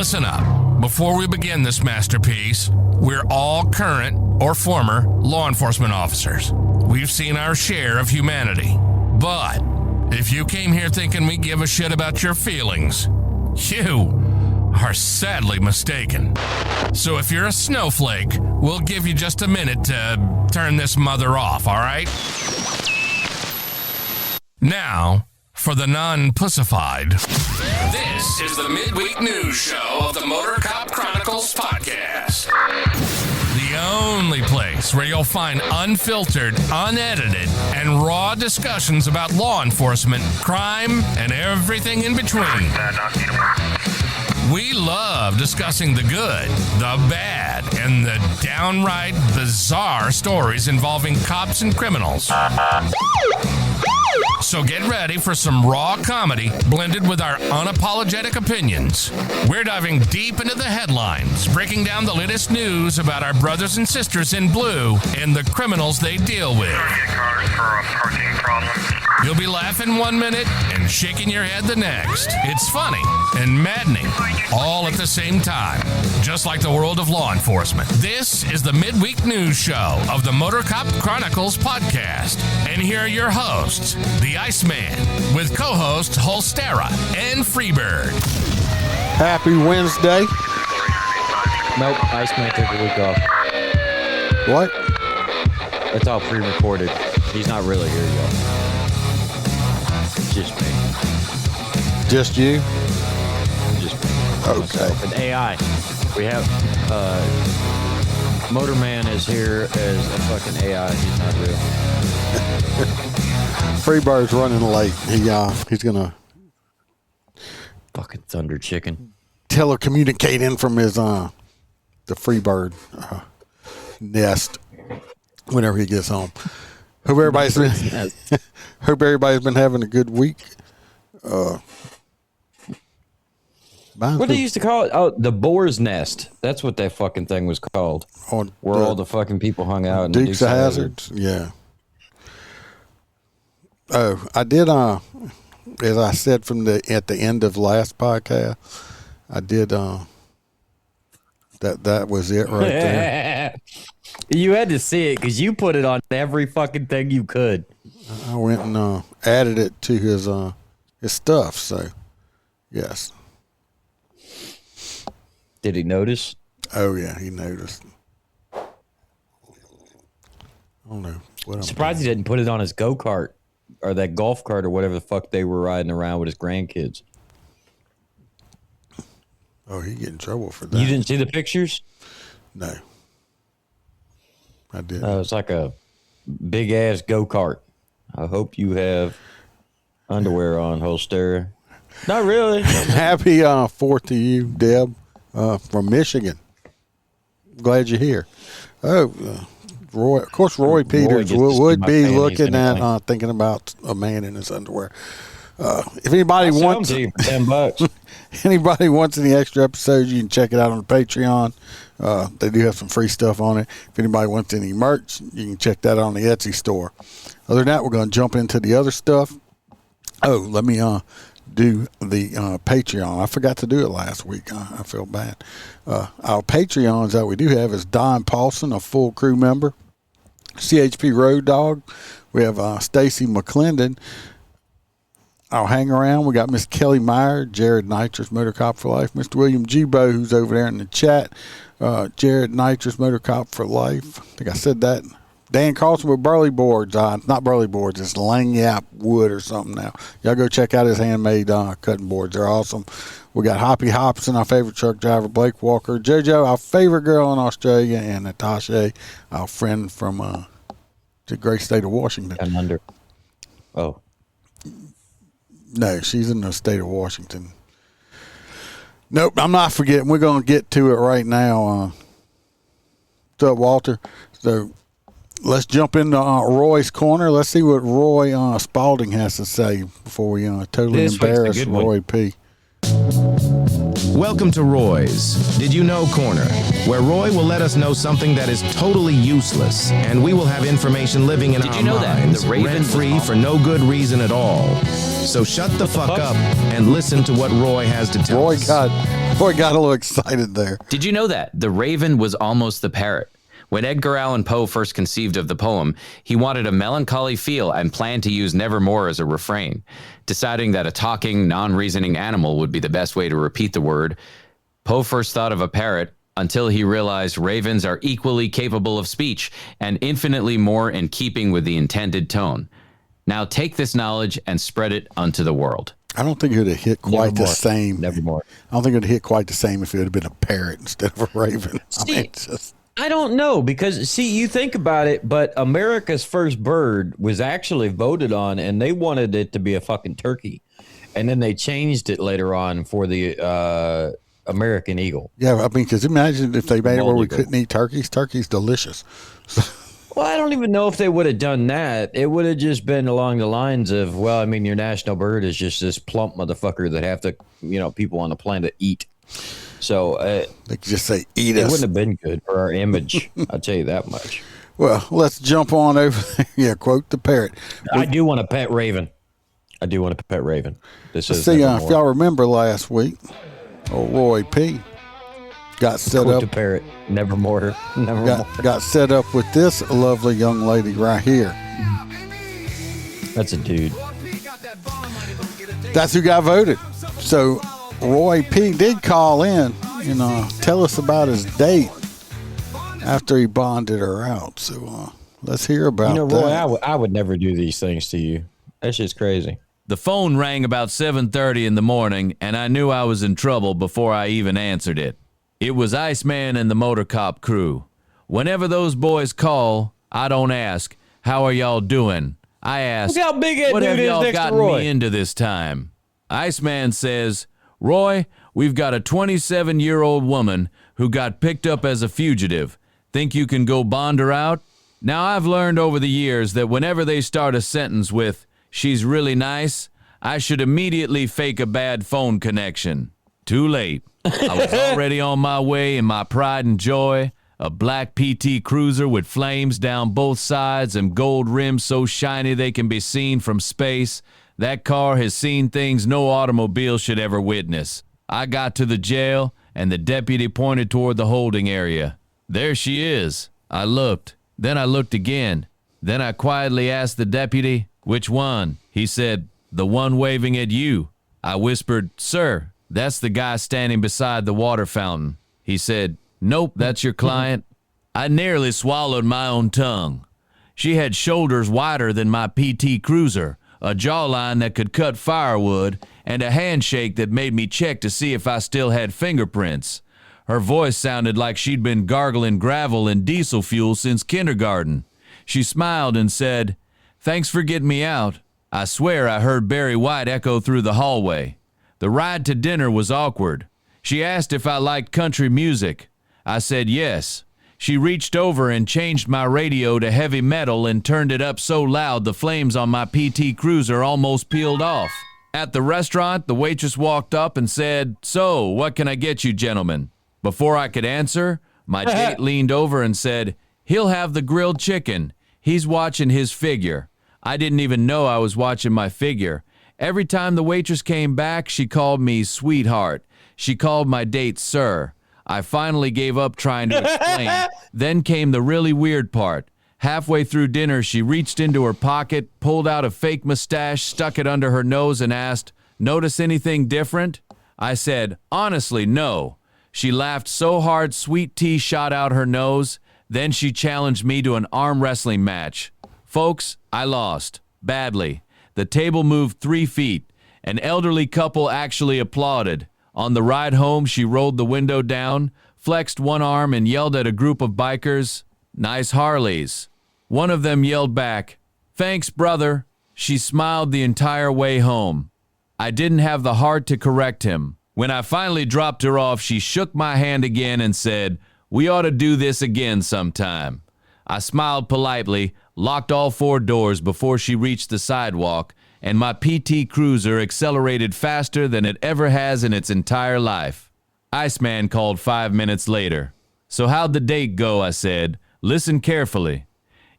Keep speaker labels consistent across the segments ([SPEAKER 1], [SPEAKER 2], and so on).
[SPEAKER 1] Listen up. Before we begin this masterpiece, we're all current or former law enforcement officers. We've seen our share of humanity. But if you came here thinking we give a shit about your feelings, you are sadly mistaken. So if you're a snowflake, we'll give you just a minute to turn this mother off, all right? Now, for the non-pussified. This is the midweek news show of the Motor Cop Chronicles podcast. The only place where you'll find unfiltered, unedited, and raw discussions about law enforcement, crime, and everything in between. We love discussing the good, the bad, and the downright bizarre stories involving cops and criminals. So get ready for some raw comedy blended with our unapologetic opinions. We're diving deep into the headlines, breaking down the latest news about our brothers and sisters in blue and the criminals they deal with. You'll be laughing 1 minute and shaking your head the next. It's funny and maddening all at the same time, just like the world of law enforcement. This is the midweek news show of the Motor Cop Chronicles podcast. And here are your hosts, the Iceman, with co-hosts Holstera and Freebird.
[SPEAKER 2] Happy Wednesday.
[SPEAKER 3] Nope, Iceman took a week off.
[SPEAKER 2] What?
[SPEAKER 3] It's all pre-recorded. He's not really here, y'all. Just me.
[SPEAKER 2] Just you?
[SPEAKER 3] Just me.
[SPEAKER 2] Okay.
[SPEAKER 3] Myself. And AI. We have, Motorman is here as a fucking AI. He's not real.
[SPEAKER 2] Freebird's running late. He's gonna
[SPEAKER 3] Fucking thunder chicken.
[SPEAKER 2] telecommunicate in from his the Freebird nest whenever he gets home. Hope everybody's been having a good week.
[SPEAKER 3] What they used to call it? Oh, the boar's nest. That's what that fucking thing was called. Where all the fucking people hung out.
[SPEAKER 2] Dukes of Hazzards. Yeah. Oh, I did. As I said at the end of last podcast, I did. That was it right there.
[SPEAKER 3] You had to see it because you put it on every fucking thing you could.
[SPEAKER 2] I went and added it to his stuff. So, yes.
[SPEAKER 3] Did he notice?
[SPEAKER 2] Oh yeah, he noticed. I don't know.
[SPEAKER 3] I'm surprised he didn't put it on his go-kart or that golf cart or whatever the fuck they were riding around with his grandkids.
[SPEAKER 2] Oh, he get in trouble for that.
[SPEAKER 3] You didn't see the pictures?
[SPEAKER 2] No. I didn't.
[SPEAKER 3] It's like a big-ass go-kart. I hope you have underwear on, Holster. Not really.
[SPEAKER 2] Happy 4th to you, Deb, from Michigan. Glad you're here. Oh, Roy. Of course, Roy Peters would be looking at thinking about a man in his underwear. If anybody wants
[SPEAKER 3] $10,
[SPEAKER 2] anybody wants any extra episodes, you can check it out on the Patreon. They do have some free stuff on it. If anybody wants any merch, you can check that out on the Etsy store. Other than that, we're going to jump into the other stuff. Oh, let me do the Patreon. I forgot to do it last week. I feel bad. Our Patreons that we do have is Don Paulson, a full crew member. CHP Road Dog. We have Stacy McClendon. I'll hang around. We got Miss Kelly Meyer, Jared Nitrous, Motor Cop for Life. Mr. William Gibo, who's over there in the chat. Jared Nitrous, Motor Cop for Life. I think I said that. Dan Carlson with Burley Boards. Not Burley Boards. It's Langyap Wood or something now. Y'all go check out his handmade cutting boards. They're awesome. We got Hoppy Hobson, our favorite truck driver, Blake Walker. JoJo, our favorite girl in Australia, and Natasha, our friend from the great state of Washington.
[SPEAKER 3] I'm under. Oh.
[SPEAKER 2] No, she's in the state of Washington. Nope, I'm not forgetting. We're going to get to it right now. What's up, Walter? So let's jump into Roy's corner. Let's see what Roy Spalding has to say before we totally embarrass Roy P.
[SPEAKER 4] Welcome to Roy's Did You Know Corner, where Roy will let us know something that is totally useless, and we will have information living in our minds, rent-free for no good reason at all. So shut the fuck up and listen to what Roy has to tell us.
[SPEAKER 2] Roy got a little excited there.
[SPEAKER 5] Did you know that the raven was almost the parrot? When Edgar Allan Poe first conceived of the poem, he wanted a melancholy feel and planned to use nevermore as a refrain. Deciding that a talking, non-reasoning animal would be the best way to repeat the word, Poe first thought of a parrot until he realized ravens are equally capable of speech and infinitely more in keeping with the intended tone. Now take this knowledge and spread it unto the world.
[SPEAKER 2] I don't think it would have hit quite the same.
[SPEAKER 3] Nevermore.
[SPEAKER 2] I don't think it would have hit quite the same if it had been a parrot instead of a raven.
[SPEAKER 3] I don't know because, see, you think about it, but America's first bird was actually voted on, and they wanted it to be a fucking turkey. And then they changed it later on for the American eagle.
[SPEAKER 2] Yeah, I mean, because imagine if they made it where we couldn't eat turkeys. Turkey's delicious.
[SPEAKER 3] Well, I don't even know if they would have done that. It would have just been along the lines of, well, I mean, your national bird is just this plump motherfucker that have to, people on the planet eat. So
[SPEAKER 2] they could just say eat
[SPEAKER 3] it
[SPEAKER 2] us.
[SPEAKER 3] It wouldn't have been good for our image. I'll tell you that much.
[SPEAKER 2] Well, let's jump on over there. Yeah, quote the parrot.
[SPEAKER 3] I do want a pet raven. Let's
[SPEAKER 2] see, if y'all remember last week, old Roy P. got set
[SPEAKER 3] quote
[SPEAKER 2] up.
[SPEAKER 3] The parrot. Nevermore.
[SPEAKER 2] Got set up with this lovely young lady right here.
[SPEAKER 3] That's a dude.
[SPEAKER 2] That's who got voted. So Roy P. did call in, tell us about his date after he bonded her out. So let's hear about that.
[SPEAKER 3] Roy, I would never do these things to you. That's just crazy.
[SPEAKER 6] The phone rang about 7:30 in the morning, and I knew I was in trouble before I even answered it. It was Iceman and the motor cop crew. Whenever those boys call, I don't ask, how are y'all doing? I ask,
[SPEAKER 3] look how big that
[SPEAKER 6] what
[SPEAKER 3] dude
[SPEAKER 6] have
[SPEAKER 3] is
[SPEAKER 6] y'all
[SPEAKER 3] next to
[SPEAKER 6] gotten
[SPEAKER 3] Roy?
[SPEAKER 6] me into this time? Iceman says, Roy, we've got a 27-year-old woman who got picked up as a fugitive. Think you can go bond her out? Now, I've learned over the years that whenever they start a sentence with, she's really nice, I should immediately fake a bad phone connection. Too late. I was already on my way in my pride and joy, a black PT Cruiser with flames down both sides and gold rims so shiny they can be seen from space. That car has seen things no automobile should ever witness. I got to the jail, and the deputy pointed toward the holding area. There she is. I looked. Then I looked again. Then I quietly asked the deputy, which one? He said, the one waving at you. I whispered, sir, that's the guy standing beside the water fountain. He said, nope, that's your client. I nearly swallowed my own tongue. She had shoulders wider than my PT Cruiser, a jawline that could cut firewood, and a handshake that made me check to see if I still had fingerprints. Her voice sounded like she'd been gargling gravel and diesel fuel since kindergarten. She smiled and said, thanks for getting me out. I swear I heard Barry White echo through the hallway. The ride to dinner was awkward. She asked if I liked country music. I said yes. She reached over and changed my radio to heavy metal and turned it up so loud the flames on my PT Cruiser almost peeled off. At the restaurant, the waitress walked up and said, so, what can I get you, gentlemen? Before I could answer, my date leaned over and said, he'll have the grilled chicken. He's watching his figure. I didn't even know I was watching my figure. Every time the waitress came back, she called me sweetheart. She called my date sir. I finally gave up trying to explain. Then came the really weird part. Halfway through dinner, she reached into her pocket, pulled out a fake mustache, stuck it under her nose, and asked, notice anything different? I said, honestly, no. She laughed so hard sweet tea shot out her nose. Then she challenged me to an arm wrestling match. Folks, I lost. Badly. The table moved 3 feet. An elderly couple actually applauded. On the ride home, she rolled the window down, flexed one arm, and yelled at a group of bikers, nice Harleys. One of them yelled back, thanks, brother. She smiled the entire way home. I didn't have the heart to correct him. When I finally dropped her off, she shook my hand again and said, we ought to do this again sometime. I smiled politely, locked all 4 doors before she reached the sidewalk, and my PT Cruiser accelerated faster than it ever has in its entire life. Iceman called 5 minutes later. So how'd the date go, I said. Listen carefully.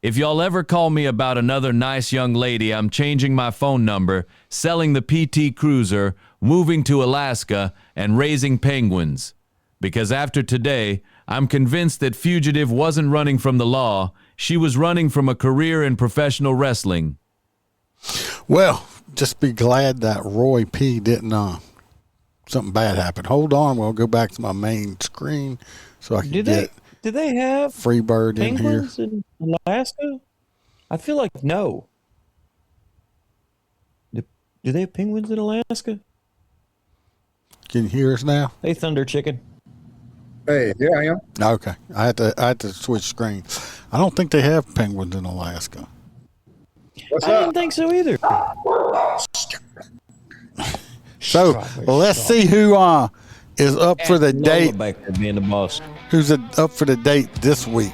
[SPEAKER 6] If y'all ever call me about another nice young lady, I'm changing my phone number, selling the PT Cruiser, moving to Alaska, and raising penguins. Because after today, I'm convinced that Fugitive wasn't running from the law. She was running from a career in professional wrestling.
[SPEAKER 2] Well, just be glad that Roy P. didn't, something bad happened. Hold on. We'll go back to my main screen so I can get
[SPEAKER 3] Do they have
[SPEAKER 2] Freebird in here.
[SPEAKER 3] penguins in Alaska? I feel like no. Do they have penguins in Alaska?
[SPEAKER 2] Can you hear us now?
[SPEAKER 3] Hey, Thunder Chicken.
[SPEAKER 7] Hey, here I am.
[SPEAKER 2] Okay. I had to switch screens. I don't think they have penguins in Alaska.
[SPEAKER 7] What's
[SPEAKER 3] I
[SPEAKER 7] up?
[SPEAKER 3] didn't think so either.
[SPEAKER 2] So let's see who is up for the
[SPEAKER 3] Lola
[SPEAKER 2] date.
[SPEAKER 3] Baker being the boss.
[SPEAKER 2] Who's up for the date this week?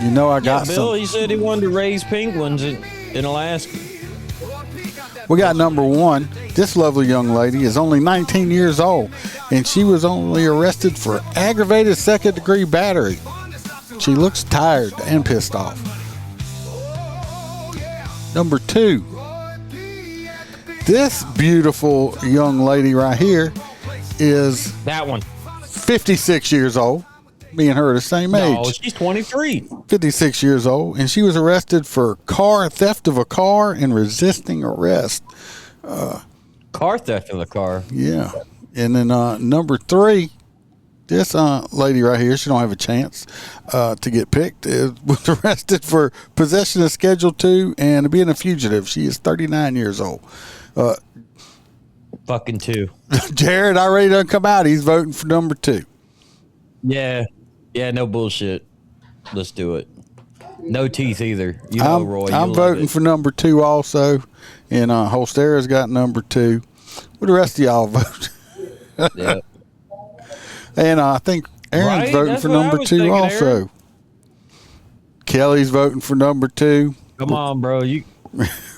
[SPEAKER 2] You know I got
[SPEAKER 3] Bill,
[SPEAKER 2] some.
[SPEAKER 3] he said he wanted to raise penguins in Alaska.
[SPEAKER 2] We got number one. This lovely young lady is only 19 years old, and she was only arrested for aggravated second-degree battery. She looks tired and pissed off. Number two. This beautiful young lady right here is
[SPEAKER 3] That one.
[SPEAKER 2] 56 years old. Me and her are the same age.
[SPEAKER 3] No, she's 23.
[SPEAKER 2] 56 years old, and she was arrested for theft of a car and resisting arrest.
[SPEAKER 3] Car theft of the car.
[SPEAKER 2] Yeah. And then number three, this lady right here, she don't have a chance to get picked, was arrested for possession of Schedule 2 and being a fugitive. She is 39 years old.
[SPEAKER 3] Fucking two.
[SPEAKER 2] Jared already done come out. He's voting for number two.
[SPEAKER 3] Yeah. Yeah, no bullshit. Let's do it. No teeth either. You know, Roy.
[SPEAKER 2] I'm voting for number two also. And Holstera's got number two. What the rest of y'all vote?
[SPEAKER 3] Yeah.
[SPEAKER 2] And I think Aaron's
[SPEAKER 3] Right?
[SPEAKER 2] voting
[SPEAKER 3] That's
[SPEAKER 2] for
[SPEAKER 3] what I
[SPEAKER 2] number
[SPEAKER 3] was
[SPEAKER 2] two
[SPEAKER 3] thinking,
[SPEAKER 2] also.
[SPEAKER 3] Aaron.
[SPEAKER 2] Kelly's voting for number two.
[SPEAKER 3] Come on, bro. You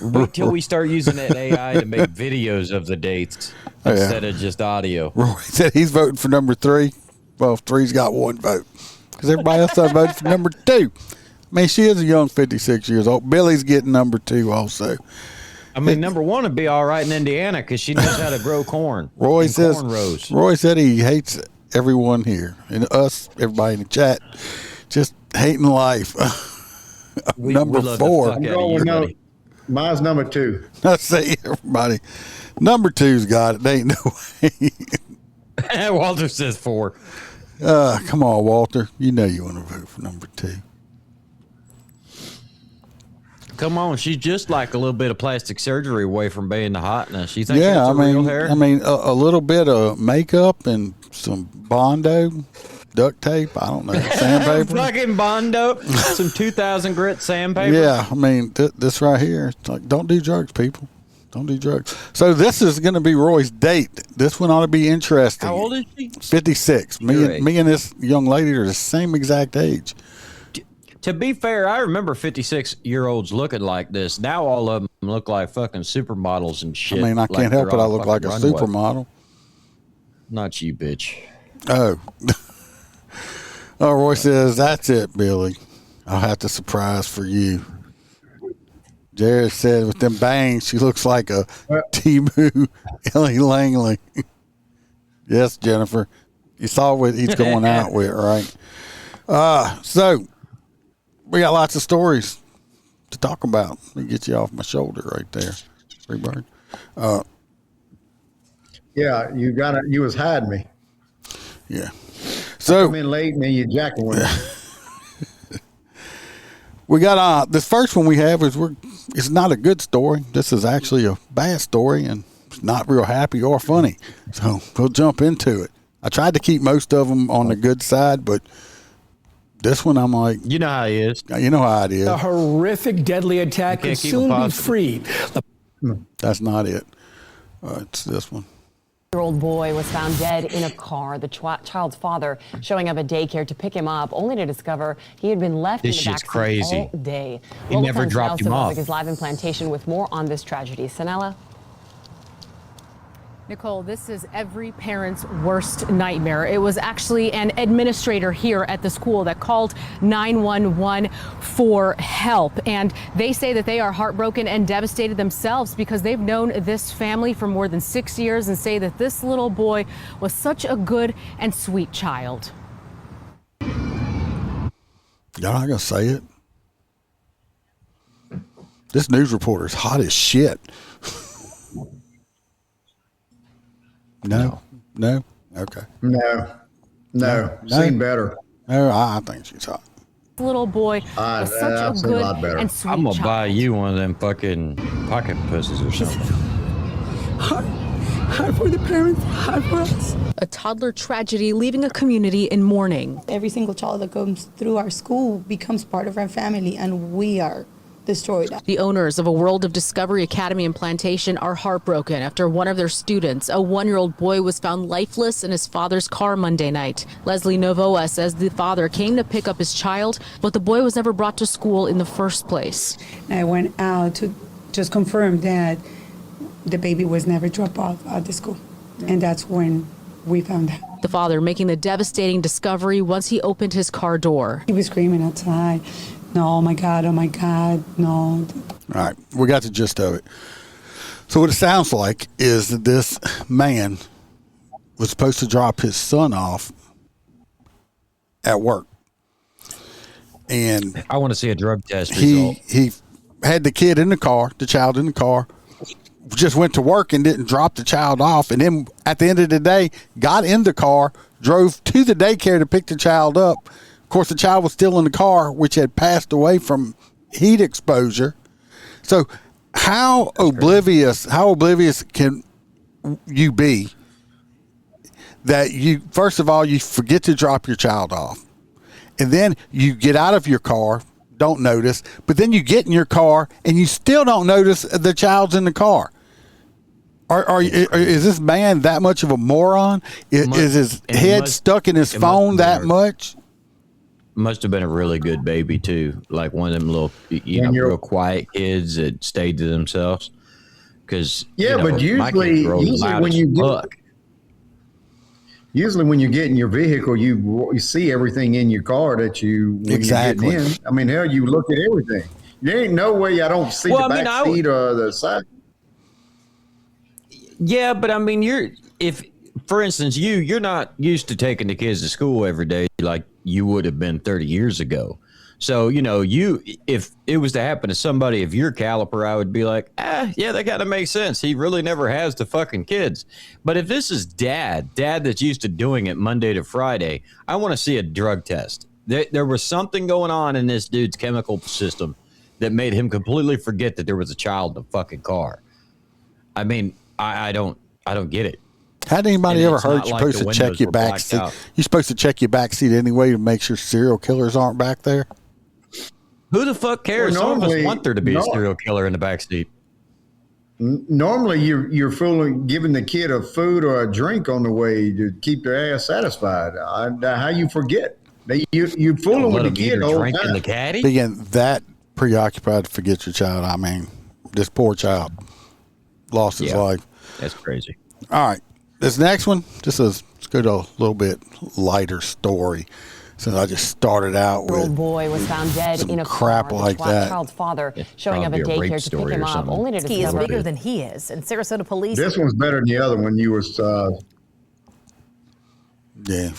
[SPEAKER 3] wait till we start using that AI to make videos of the dates instead of just audio.
[SPEAKER 2] Roy said he's voting for number three. Well, three's got one vote because everybody else has voted for number two. I mean, she is a young 56 years old. Billy's getting number two also.
[SPEAKER 3] I mean, number one would be all right in Indiana because she knows how to grow corn.
[SPEAKER 2] Roy
[SPEAKER 3] and
[SPEAKER 2] says
[SPEAKER 3] cornrows.
[SPEAKER 2] Roy said he hates everyone here and us, everybody in the chat, just hating life. Number
[SPEAKER 3] love the
[SPEAKER 2] four.
[SPEAKER 3] fuck
[SPEAKER 7] I'm
[SPEAKER 3] out of
[SPEAKER 7] going
[SPEAKER 3] you,
[SPEAKER 7] with no.
[SPEAKER 3] buddy.
[SPEAKER 7] Mine's number two.
[SPEAKER 2] Let's see, everybody. Number two's got it. There ain't no way.
[SPEAKER 3] Walter says four.
[SPEAKER 2] Come on, Walter. You know you want to vote for number two.
[SPEAKER 3] Come on, she's just like a little bit of plastic surgery away from being the hotness. You think
[SPEAKER 2] Yeah,
[SPEAKER 3] that's
[SPEAKER 2] I
[SPEAKER 3] real hair?
[SPEAKER 2] mean, a little bit of makeup and some Bondo, duct tape. I don't know, sandpaper.
[SPEAKER 3] Fucking Bondo, some 2,000 grit sandpaper.
[SPEAKER 2] Yeah, I mean, this right here. It's like, don't do drugs, people. Don't do drugs. So this is going to be Roy's date. This one ought to be interesting.
[SPEAKER 3] How old is she?
[SPEAKER 2] 56. Me and this young lady are the same exact age.
[SPEAKER 3] To be fair, I remember 56-year-olds looking like this. Now all of them look like fucking supermodels and shit.
[SPEAKER 2] I mean, I
[SPEAKER 3] like
[SPEAKER 2] can't help
[SPEAKER 3] they're
[SPEAKER 2] it. I
[SPEAKER 3] on
[SPEAKER 2] look like a
[SPEAKER 3] fucking runway.
[SPEAKER 2] supermodel.
[SPEAKER 3] Not you, bitch.
[SPEAKER 2] Oh. Oh, Roy says, that's it, Billy. I'll have to surprise for you. Jared said, with them bangs, she looks like a Timu Ellie Langley. Yes, Jennifer. You saw what he's going out with, right? So, we got lots of stories to talk about. Let me get you off my shoulder right there, Freebird.
[SPEAKER 7] Yeah, you was hiding me.
[SPEAKER 2] Yeah. So,
[SPEAKER 7] Come in late and then you jacking with me.
[SPEAKER 2] we got this first one we have is it's not a good story. This is actually a bad story and it's not real happy or funny. So we'll jump into it. I tried to keep most of them on the good side, but this one I'm like,
[SPEAKER 3] You know how he is.
[SPEAKER 2] you know how it is.
[SPEAKER 8] A horrific, deadly attack
[SPEAKER 3] You
[SPEAKER 8] could
[SPEAKER 3] can't keep
[SPEAKER 8] soon
[SPEAKER 3] it
[SPEAKER 8] be
[SPEAKER 3] positive.
[SPEAKER 8] freed.
[SPEAKER 2] That's not it. It's this one.
[SPEAKER 9] Year-old boy was found dead in a car. The child's father showing up at daycare to pick him up, only to discover he had been left
[SPEAKER 3] This
[SPEAKER 9] in the
[SPEAKER 3] shit's
[SPEAKER 9] backseat
[SPEAKER 3] crazy.
[SPEAKER 9] all day.
[SPEAKER 3] He
[SPEAKER 9] Local
[SPEAKER 3] never
[SPEAKER 9] 10's
[SPEAKER 3] dropped him
[SPEAKER 9] Nell
[SPEAKER 3] off.
[SPEAKER 9] Simovic is live in Plantation with more on this tragedy. Sanella?
[SPEAKER 10] Nicole, this is every parent's worst nightmare. It was actually an administrator here at the school that called 911 for help. And they say that they are heartbroken and devastated themselves because they've known this family for more than 6 years and say that this little boy was such a good and sweet child.
[SPEAKER 2] Y'all not gonna say it? This news reporter is hot as shit. No. Okay.
[SPEAKER 7] No. Seen better.
[SPEAKER 2] No, I think she's hot.
[SPEAKER 10] Little boy was such a good and sweet
[SPEAKER 3] I'm gonna
[SPEAKER 10] child.
[SPEAKER 3] buy you one of them fucking pocket pussies or something.
[SPEAKER 11] Hard for the parents, hard for us.
[SPEAKER 10] A toddler tragedy leaving a community in mourning.
[SPEAKER 11] Every single child that comes through our school becomes part of our family, and we are destroyed.
[SPEAKER 10] The owners of a World of Discovery Academy in Plantation are heartbroken after one of their students, a 1-year-old boy, was found lifeless in his father's car Monday night. Leslie Novoa says the father came to pick up his child, but the boy was never brought to school in the first place.
[SPEAKER 11] I went out to just confirm that the baby was never dropped off at the school, and that's when we found out.
[SPEAKER 10] The father making the devastating discovery once he opened his car door.
[SPEAKER 11] He was screaming outside, no, oh my God, no.
[SPEAKER 2] All right, we got the gist of it. So what it sounds like is that this man was supposed to drop his son off at work. And
[SPEAKER 3] I want to see a drug test result.
[SPEAKER 2] He had the kid in the car, the child in the car, just went to work and didn't drop the child off. And then at the end of the day, got in the car, drove to the daycare to pick the child up. Of course, the child was still in the car, which had passed away from heat exposure. So how oblivious can you be that you, first of all, you forget to drop your child off, and then you get out of your car, don't notice, but then you get in your car and you still don't notice the child's in the car. Is this man that much of a moron? Is his head stuck in his phone that much?
[SPEAKER 3] Must have been a really good baby too, like one of them little, real quiet kids that stayed to themselves. Because
[SPEAKER 7] but usually when you get in your vehicle, you see everything in your car that you
[SPEAKER 2] exactly.
[SPEAKER 7] You're getting in. I mean, hell, you look at everything. There ain't no way I don't see the back seat or the side.
[SPEAKER 3] Yeah, but I mean, for instance, you're not used to taking the kids to school every day like you would have been 30 years ago. So, if it was to happen to somebody of your caliber, I would be like, yeah, that kind of makes sense. He really never has the fucking kids. But if this is dad that's used to doing it Monday to Friday, I want to see a drug test. There was something going on in this dude's chemical system that made him completely forget that there was a child in the fucking car. I mean, I don't get it.
[SPEAKER 2] Had anybody ever heard you're supposed to check your back seat? You're supposed to check your back seat anyway to make sure serial killers aren't back there?
[SPEAKER 3] Who the fuck cares? Some of us want there to be a serial killer in the back seat.
[SPEAKER 7] Normally, you're giving the kid a food or a drink on the way to keep their ass satisfied. How you forget? You fooling with the kid the whole time.
[SPEAKER 3] The caddy?
[SPEAKER 2] Being that preoccupied to forget your child. I mean, this poor child lost his life.
[SPEAKER 3] That's crazy.
[SPEAKER 2] All right. This next one, let's go to a little bit lighter story. Since I just started out with
[SPEAKER 9] little boy was found dead in a
[SPEAKER 2] crap
[SPEAKER 9] car.
[SPEAKER 2] like that.
[SPEAKER 9] Child's father showing up at daycare to pick him up, only to discover
[SPEAKER 12] he is bigger than he is. And Sarasota police.
[SPEAKER 7] This one's better than the other one.
[SPEAKER 2] Yeah.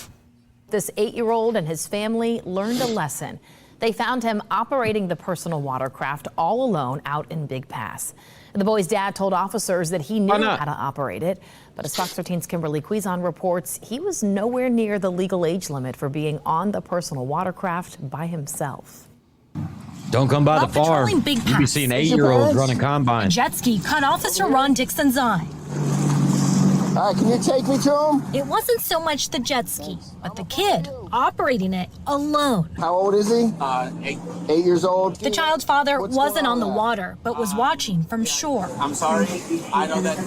[SPEAKER 12] This 8-year-old and his family learned a lesson. They found him operating the personal watercraft all alone out in Big Pass. The boy's dad told officers that he knew how to operate it, but as Fox 13's Kimberly Quizon reports, he was nowhere near the legal age limit for being on the personal watercraft by himself.
[SPEAKER 3] Don't come by the farm. You be seeing 8-year-olds running combines.
[SPEAKER 13] Jet ski caught Officer Ron Dixon's eye.
[SPEAKER 14] All right, can you take me to him?
[SPEAKER 13] It wasn't so much the jet ski, but the kid operating it alone.
[SPEAKER 14] How old is he? 8 years old.
[SPEAKER 13] The child's father wasn't on the water, but was watching from shore.
[SPEAKER 15] I'm sorry. I know that.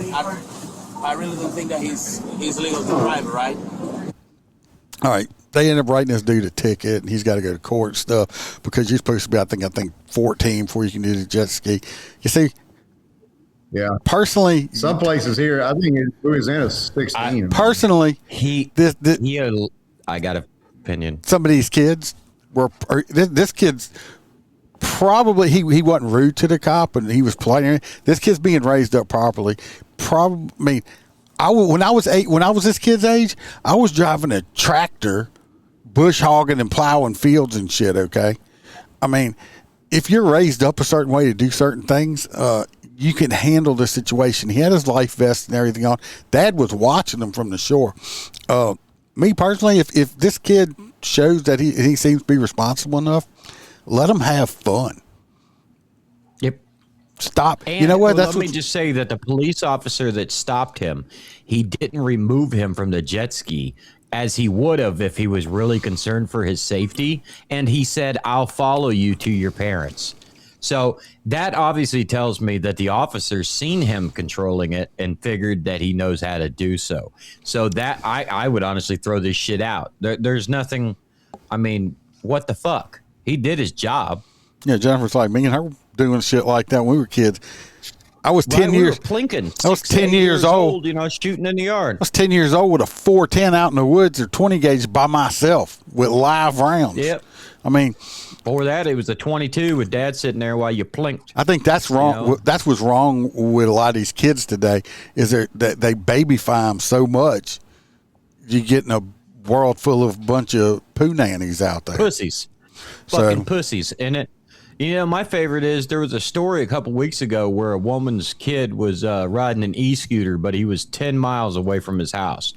[SPEAKER 15] I really don't think that he's legal to drive, right?
[SPEAKER 2] All right. They end up writing this dude a ticket, and he's got to go to court and stuff because you're supposed to be, I think 14 before you can do the jet ski. You see,
[SPEAKER 7] Yeah.
[SPEAKER 2] Personally,
[SPEAKER 7] some places here, I think in Louisiana, 16.
[SPEAKER 2] Personally,
[SPEAKER 3] I got an opinion.
[SPEAKER 2] Some of these kids this kid's probably he wasn't rude to the cop, and he was playing. This kid's being raised up properly. When I was this kid's age, I was driving a tractor, bush hogging and plowing fields and shit. Okay, I mean, if you're raised up a certain way to do certain things, you can handle the situation. He had his life vest and everything on. Dad was watching him from the shore. Me personally, if this kid shows that he seems to be responsible enough, let him have fun.
[SPEAKER 3] Yep.
[SPEAKER 2] Stop.
[SPEAKER 3] And
[SPEAKER 2] you know what?
[SPEAKER 3] Let me just say that the police officer that stopped him, he didn't remove him from the jet ski as he would have if he was really concerned for his safety. And he said, "I'll follow you to your parents." So that obviously tells me that the officer's seen him controlling it and figured that he knows how to do so. So that I would honestly throw this shit out. There's nothing. I mean, what the fuck? He did his job.
[SPEAKER 2] Yeah, Jennifer's like me and her doing shit like that when we were kids. I was 10 years.
[SPEAKER 3] Plinking.
[SPEAKER 2] I was 10 years old.
[SPEAKER 3] You know, shooting in the yard.
[SPEAKER 2] I was 10 years old with a 410 out in the woods or 20 gauge by myself with live rounds.
[SPEAKER 3] Yep.
[SPEAKER 2] I mean,
[SPEAKER 3] before that, it was a 22 with Dad sitting there while you plinked.
[SPEAKER 2] I think that's wrong. You know? That's what's wrong with a lot of these kids today is that they babyfy them so much. You're getting a world full of bunch of poo nannies out there.
[SPEAKER 3] Pussies. Fucking pussies. And it, you know, my favorite is there was a story a couple weeks ago where a woman's kid was riding an e-scooter, but he was 10 miles away from his house.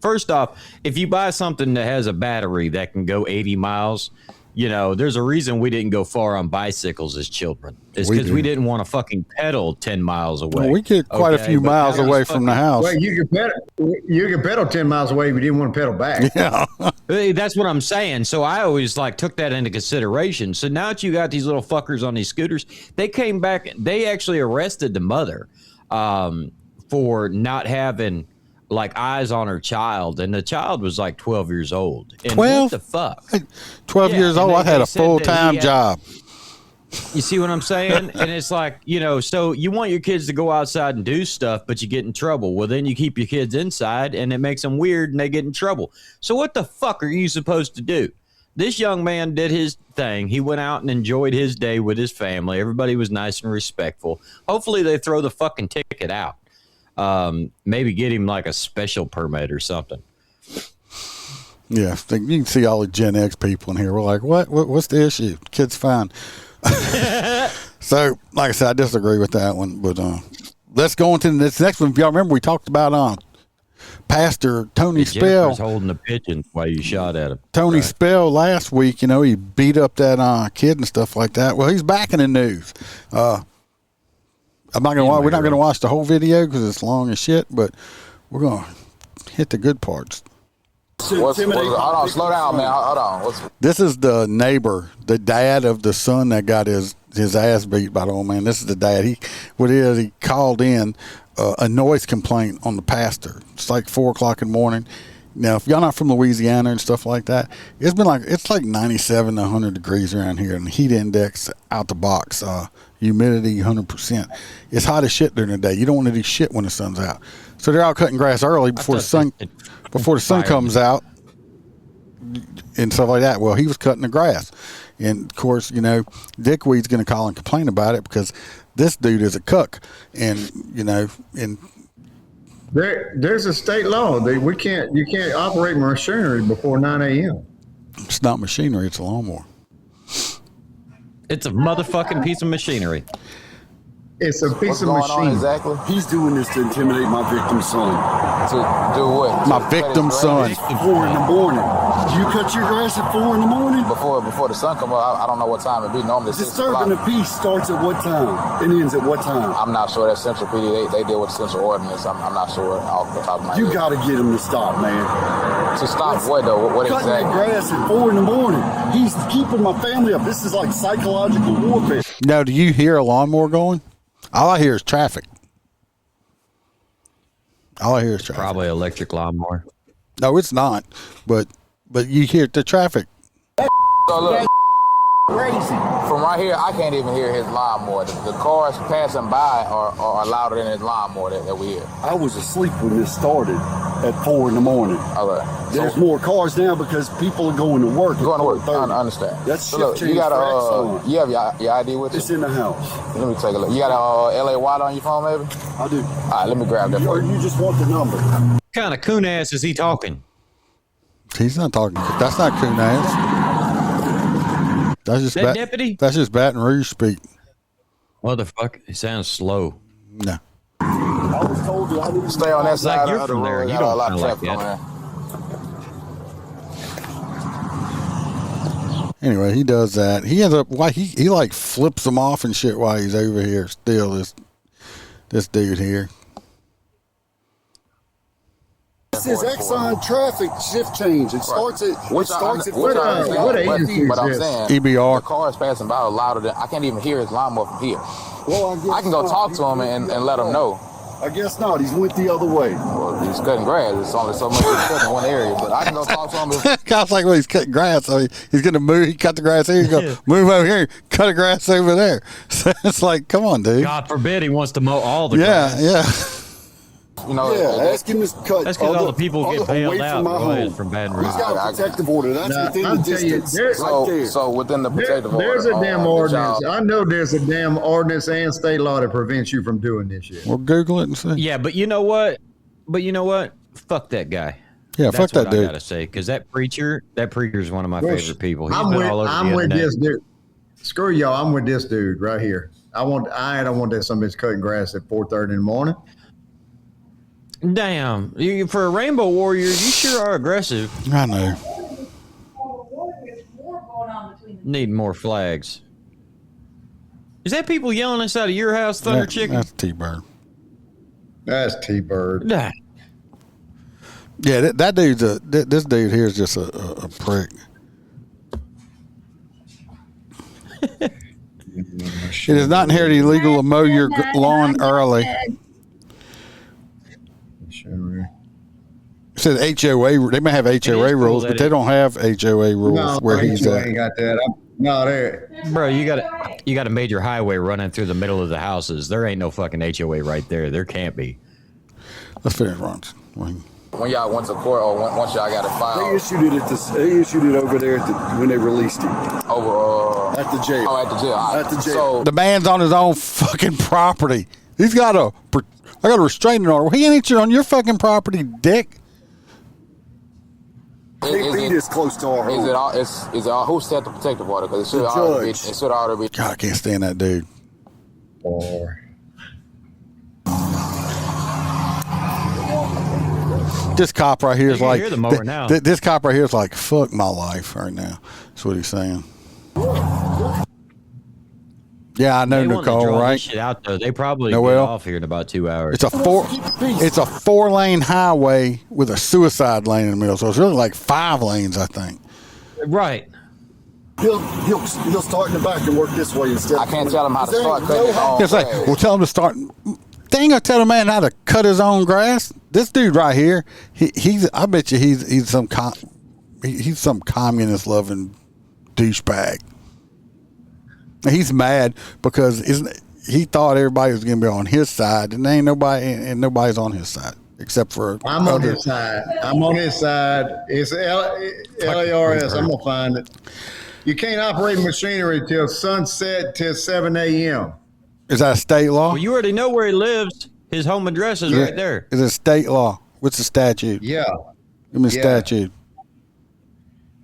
[SPEAKER 3] First off, if you buy something that has a battery that can go 80 miles, you know, there's a reason we didn't go far on bicycles as children. It's because we didn't want to fucking pedal 10 miles away.
[SPEAKER 2] Well, we get quite a few miles away from the house.
[SPEAKER 7] Well, you could pedal 10 miles away, but you didn't want to pedal back.
[SPEAKER 2] Yeah.
[SPEAKER 3] That's what I'm saying. So I always took that into consideration. So now that you got these little fuckers on these scooters, they came back. They actually arrested the mother for not having eyes on her child, and the child was 12 years old. And
[SPEAKER 2] 12?
[SPEAKER 3] What the fuck?
[SPEAKER 2] 12 years old. I had a full-time job.
[SPEAKER 3] You see what I'm saying? And it's so you want your kids to go outside and do stuff, but you get in trouble. Well, then you keep your kids inside, and it makes them weird, and they get in trouble. So what the fuck are you supposed to do? This young man did his thing. He went out and enjoyed his day with his family. Everybody was nice and respectful. Hopefully they throw the fucking ticket out. Maybe get him a special permit or something.
[SPEAKER 2] Yeah, you can see all the Gen X people in here. We're like, what's the issue? Kid's fine. So, like I said, I disagree with that one. But let's go into this next one. If y'all remember, we talked about Pastor Tony Spell
[SPEAKER 3] holding the pigeon while you shot at him.
[SPEAKER 2] Tony Spell last week, he beat up that kid and stuff like that. Well, he's back in the news. We're not going to watch the whole video because it's long as shit, but we're going to hit the good parts.
[SPEAKER 14] Hold on, slow down, man. Hold on.
[SPEAKER 2] This is the neighbor, the dad of the son that got his ass beat by the old man. This is the dad. He called in a noise complaint on the pastor. It's 4 o'clock in the morning. Now, if y'all not from Louisiana and stuff like that, it's been it's 97 to 100 degrees around here, and heat index out the box. Humidity 100%. It's hot as shit during the day. You don't want to do shit when the sun's out. So they're out cutting grass early before the sun comes out and stuff like that. Well, he was cutting the grass, and of course, Dickweed's going to call and complain about it because this dude is a cuck, and
[SPEAKER 7] There's a state law that you can't operate machinery before 9 a.m.
[SPEAKER 2] It's not machinery; it's a lawnmower.
[SPEAKER 3] It's a motherfucking piece of machinery.
[SPEAKER 7] It's a piece of machine.
[SPEAKER 14] Exactly.
[SPEAKER 16] He's doing this to intimidate my victim's son.
[SPEAKER 14] To do what?
[SPEAKER 2] My victim's son.
[SPEAKER 16] 4 in the morning. You cut your grass at 4 in the morning?
[SPEAKER 14] Before the sun comes up, I don't know what time it be. Normally,
[SPEAKER 16] disturbing the peace starts at what time? It ends at what time?
[SPEAKER 14] I'm not sure. That's Central PD. They deal with Central Ordinance. I'm not sure off the top of my head.
[SPEAKER 16] You got to get him to stop, man.
[SPEAKER 14] To stop what though? What
[SPEAKER 16] cutting
[SPEAKER 14] exactly?
[SPEAKER 16] Cutting grass at 4 in the morning. He's keeping my family up. This is like psychological warfare.
[SPEAKER 2] Now, do you hear a lawnmower going? All I hear is traffic.
[SPEAKER 3] Probably electric lawnmower.
[SPEAKER 2] No, it's not. But you hear the traffic.
[SPEAKER 14] So look,
[SPEAKER 16] Crazy.
[SPEAKER 14] From right here, I can't even hear his lawnmower. The cars passing by are louder than his lawnmower that we hear.
[SPEAKER 16] I was asleep when this started at 4 in the morning.
[SPEAKER 14] Okay.
[SPEAKER 16] There's more cars now because people are going to work.
[SPEAKER 14] Going to work. I understand.
[SPEAKER 16] That's
[SPEAKER 14] so look, you got you have your ID with you?
[SPEAKER 16] It's in the house.
[SPEAKER 14] Let me take a look. You got a LA Watt on your phone, maybe?
[SPEAKER 16] I do.
[SPEAKER 14] All right, let me grab that for you.
[SPEAKER 16] You just want the number.
[SPEAKER 3] What kind of coon ass is he talking?
[SPEAKER 2] He's not talking. That's not coon ass. That's just
[SPEAKER 3] deputy.
[SPEAKER 2] That's just Baton Rouge speak.
[SPEAKER 3] Motherfucker, it sounds slow.
[SPEAKER 2] No.
[SPEAKER 16] I was told you I need to
[SPEAKER 14] stay on that side
[SPEAKER 3] you're
[SPEAKER 14] of the
[SPEAKER 3] from there.
[SPEAKER 14] road.
[SPEAKER 3] You
[SPEAKER 14] Got a
[SPEAKER 3] don't
[SPEAKER 14] lot of
[SPEAKER 3] sound like
[SPEAKER 14] traffic
[SPEAKER 3] that.
[SPEAKER 14] on there.
[SPEAKER 2] Anyway, he does that. He ends up he like flips them off and shit while he's over here. Still, this dude here.
[SPEAKER 16] This is Exxon traffic shift change. It starts at
[SPEAKER 14] What I'm saying,
[SPEAKER 2] EBR.
[SPEAKER 14] the cars passing by are louder than I can't even hear his lawnmower from here.
[SPEAKER 16] Well,
[SPEAKER 14] I can go talk to him and let him know.
[SPEAKER 16] I guess not. He's went the other way.
[SPEAKER 14] Well, he's cutting grass. It's only so much he's cutting in one area, but I can go talk to him.
[SPEAKER 2] Guy's like, well, he's cutting grass, so he's gonna move. He cut the grass here. He's gonna move over here, cut the grass over there. So it's like, come on, dude.
[SPEAKER 3] God forbid he wants to mow all the
[SPEAKER 2] grass.
[SPEAKER 3] grass.
[SPEAKER 2] Yeah.
[SPEAKER 14] You know,
[SPEAKER 16] ask him to cut.
[SPEAKER 3] That's because all the people get bailed out
[SPEAKER 16] from
[SPEAKER 3] Baton Rouge.
[SPEAKER 16] He's got a protective order. That's within the distance.
[SPEAKER 14] So within the protective order.
[SPEAKER 7] There's a damn ordinance. I know there's a damn ordinance and state law that prevents you from doing this shit.
[SPEAKER 2] Well, Google it and see.
[SPEAKER 3] Yeah, but you know what? Fuck that guy.
[SPEAKER 2] Yeah,
[SPEAKER 3] That's
[SPEAKER 2] fuck that
[SPEAKER 3] what
[SPEAKER 2] dude.
[SPEAKER 3] I gotta say, because that preacher's one of my favorite people. He's
[SPEAKER 7] I'm
[SPEAKER 3] been all over the
[SPEAKER 7] with
[SPEAKER 3] internet.
[SPEAKER 7] this dude. Screw y'all. I'm with this dude right here. I don't want that somebody's cutting grass at 4:30 in the morning.
[SPEAKER 3] Damn, for a Rainbow Warrior, you sure are aggressive.
[SPEAKER 2] I know.
[SPEAKER 3] Need more flags. Is that people yelling inside of your house, Thunder Chicken?
[SPEAKER 2] That's T-Bird.
[SPEAKER 7] That's T-Bird.
[SPEAKER 3] Nah.
[SPEAKER 2] Yeah, that dude's this dude here is just a prick. It is not inherently illegal to mow your lawn early. It says HOA. They may have HOA rules, but they don't have HOA rules where he's at.
[SPEAKER 7] Ain't got that. No, there.
[SPEAKER 3] Bro, you got a major highway running through the middle of the houses. There ain't no fucking HOA right there. There can't be.
[SPEAKER 2] Let's finish runs.
[SPEAKER 14] When y'all went to court or once y'all got it filed?
[SPEAKER 16] They issued it over there when they released him.
[SPEAKER 14] Over
[SPEAKER 16] at the jail.
[SPEAKER 14] Oh, at the jail.
[SPEAKER 16] At the jail.
[SPEAKER 14] So,
[SPEAKER 2] the man's on his own fucking property. He's got I got a restraining order. He ain't on your fucking property, dick.
[SPEAKER 16] Can't be this close to our home.
[SPEAKER 14] Is it all who set the protective order? Because it should already be.
[SPEAKER 2] God, I can't stand that dude. This cop right here is like
[SPEAKER 3] hear the mower now.
[SPEAKER 2] This cop right here is like, fuck my life right now. That's what he's saying. Yeah, I know,
[SPEAKER 3] They want to
[SPEAKER 2] Nicole.
[SPEAKER 3] draw
[SPEAKER 2] Right?
[SPEAKER 3] this shit out though. They probably
[SPEAKER 2] Noel?
[SPEAKER 3] get off here in about 2 hours.
[SPEAKER 2] It's a 4-lane highway with a suicide lane in the middle, so it's really like 5 lanes, I think.
[SPEAKER 3] Right.
[SPEAKER 16] He'll start in the back and work this way instead.
[SPEAKER 14] I can't tell him how to start cutting his own
[SPEAKER 2] It's like, well, tell him to start. They ain't gonna tell the man how to cut his own grass. This dude right here, he's. I bet you he's some communist loving douchebag. He's mad because he thought everybody was gonna be on his side, and ain't nobody, and nobody's on his side except for.
[SPEAKER 7] I'm on his side. I'm on his side. It's LARS. I'm gonna find it. You can't operate machinery till sunset till 7 a.m.
[SPEAKER 2] Is that a state law?
[SPEAKER 3] Well, you already know where he lives. His home address is right there.
[SPEAKER 2] Is it state law? What's the statute?
[SPEAKER 7] Yeah.
[SPEAKER 2] Give me the statute.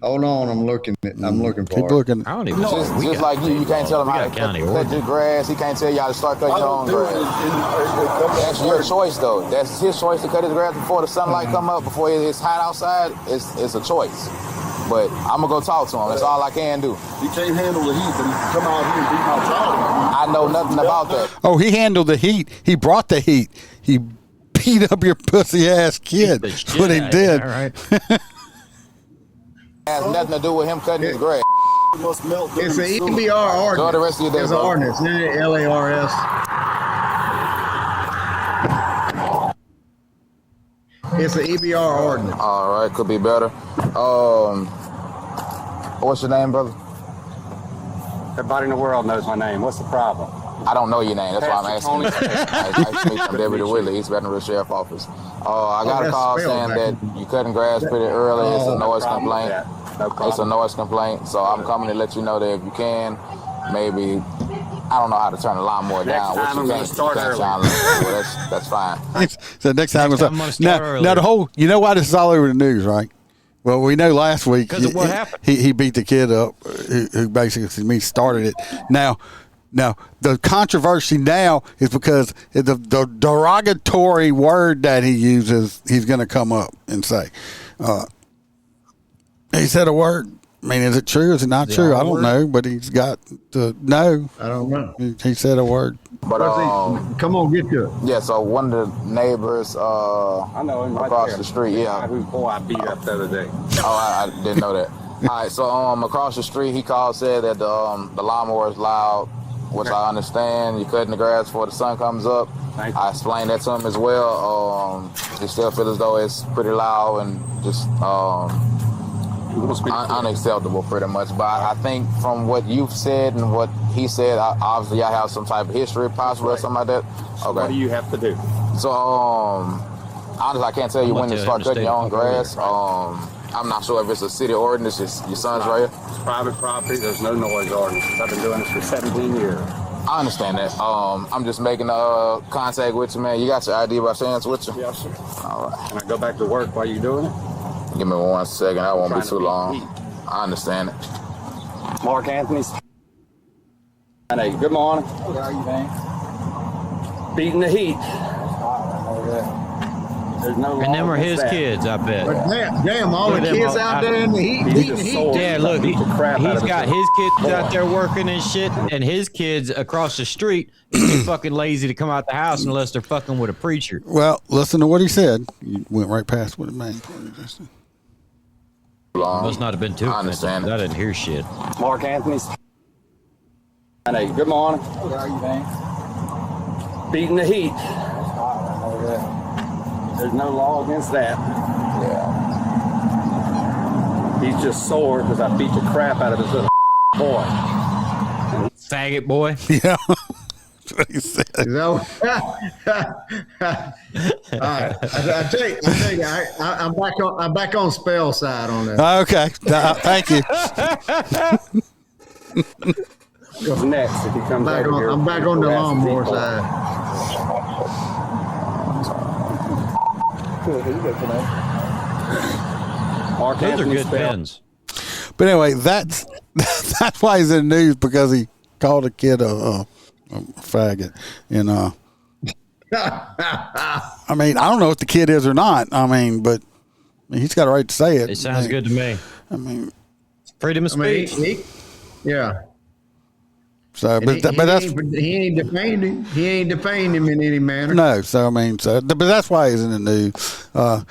[SPEAKER 7] Hold on, I'm looking for
[SPEAKER 2] Keep
[SPEAKER 7] it.
[SPEAKER 2] looking.
[SPEAKER 3] I don't even
[SPEAKER 14] Just like you can't tell him how to cut your grass. He can't tell you how to start cutting your own grass. That's your choice, though. That's his choice to cut his grass before the sunlight come up, before it's hot outside. It's a choice. But I'm going to go talk to him. That's all I can do.
[SPEAKER 16] He can't handle the heat, but he can come out here and beat my child.
[SPEAKER 14] I know nothing about that.
[SPEAKER 2] Oh, he handled the heat. He brought the heat. He beat up your pussy ass kid. That's what he did.
[SPEAKER 3] All right.
[SPEAKER 14] Has nothing to do with him cutting his grass.
[SPEAKER 7] It's an EBR ordinance.
[SPEAKER 14] Go the rest of your day,
[SPEAKER 7] There's an
[SPEAKER 14] bro.
[SPEAKER 7] ordinance. LARS. It's an EBR ordinance.
[SPEAKER 14] All right, could be better. What's your name, brother?
[SPEAKER 17] Everybody in the world knows my name. What's the problem?
[SPEAKER 14] I don't know your name. That's why I'm asking.
[SPEAKER 17] Pastor
[SPEAKER 14] Nice to meet you. I'm Deputy Whitley, East Baton Rouge Sheriff Office. I got a call saying that you cutting grass pretty early. It's a noise complaint. It's a noise complaint. So I'm coming to let you know that if you can, maybe, I don't know how to turn the lawnmower down.
[SPEAKER 17] Next time I'm going to start early.
[SPEAKER 14] Well, that's fine.
[SPEAKER 2] So next time I'm going to start early. Now the whole, you know why this is all over the news, right? Well, we know last week
[SPEAKER 3] because of what happened.
[SPEAKER 2] He beat the kid up who basically started it. Now the controversy now is because the derogatory word that he uses, he's going to come up and say. He said a word. I mean, is it true? Is it not true? I don't know, but he's got to know.
[SPEAKER 7] I don't know.
[SPEAKER 2] He said a word.
[SPEAKER 14] But
[SPEAKER 7] come on, get to it.
[SPEAKER 14] Yeah, so one of the neighbors
[SPEAKER 17] I know him right
[SPEAKER 14] across
[SPEAKER 17] there.
[SPEAKER 14] the street, yeah.
[SPEAKER 17] Whose boy I beat up the other day.
[SPEAKER 14] Oh, I didn't know that. All right, so across the street, he called, said that the lawnmower is loud, which I understand. You're cutting the grass before the sun comes up. I explained that to him as well. He still feels as though it's pretty loud and just unacceptable pretty much. But I think from what you've said and what he said, obviously y'all have some type of history possibly or something like that.
[SPEAKER 17] So what do you have to do?
[SPEAKER 14] So honestly, I can't tell you when to start cutting your own grass. I'm not sure if it's a city ordinance. Your son's right here.
[SPEAKER 17] It's private property. There's no noise ordinance. I've been doing this for 17 years.
[SPEAKER 14] I understand that. I'm just making contact with you, man. You got your ID by chance with you?
[SPEAKER 17] Yes, sir.
[SPEAKER 14] All right.
[SPEAKER 17] Can I go back to work while you're doing it?
[SPEAKER 14] Give me 1 second. I won't be too long. I understand it.
[SPEAKER 17] Mark Anthony's. Hey, good morning. How are you, man? Beating the heat. There's no
[SPEAKER 3] and them are his kids, I bet.
[SPEAKER 7] But damn, all the kids out there in the heat, beating the heat.
[SPEAKER 3] Yeah, look, he's got his kids out there working and shit, and his kids across the street is too fucking lazy to come out the house unless they're fucking with a preacher.
[SPEAKER 2] Well, listen to what he said. You went right past what it meant.
[SPEAKER 3] Must not have been too.
[SPEAKER 14] I understand.
[SPEAKER 3] I didn't hear shit.
[SPEAKER 17] Mark Anthony's. Hey, good morning. How are you, man? Beating the heat. There's no law against that.
[SPEAKER 14] Yeah.
[SPEAKER 17] He's just sore because I beat the crap out of his little boy.
[SPEAKER 3] Faggot boy.
[SPEAKER 2] Yeah. That's what he said.
[SPEAKER 7] All right. I tell you, I'm back on spell side on that.
[SPEAKER 2] Okay. Thank you.
[SPEAKER 17] What's next if he comes back over here?
[SPEAKER 7] I'm back on the lawnmower side.
[SPEAKER 17] Mark
[SPEAKER 3] Those are
[SPEAKER 17] Anthony
[SPEAKER 3] good
[SPEAKER 17] spell.
[SPEAKER 3] pens.
[SPEAKER 2] But anyway, that's why he's in the news, because he called a kid a faggot. And I mean, I don't know if the kid is or not. I mean, but he's got a right to say it.
[SPEAKER 3] It sounds good to me.
[SPEAKER 2] I mean,
[SPEAKER 3] freedom of speech.
[SPEAKER 7] Yeah.
[SPEAKER 2] So, but
[SPEAKER 7] he ain't defaming him. He ain't defaming him in any manner.
[SPEAKER 2] No. So I mean, but that's why he's in the news. I'm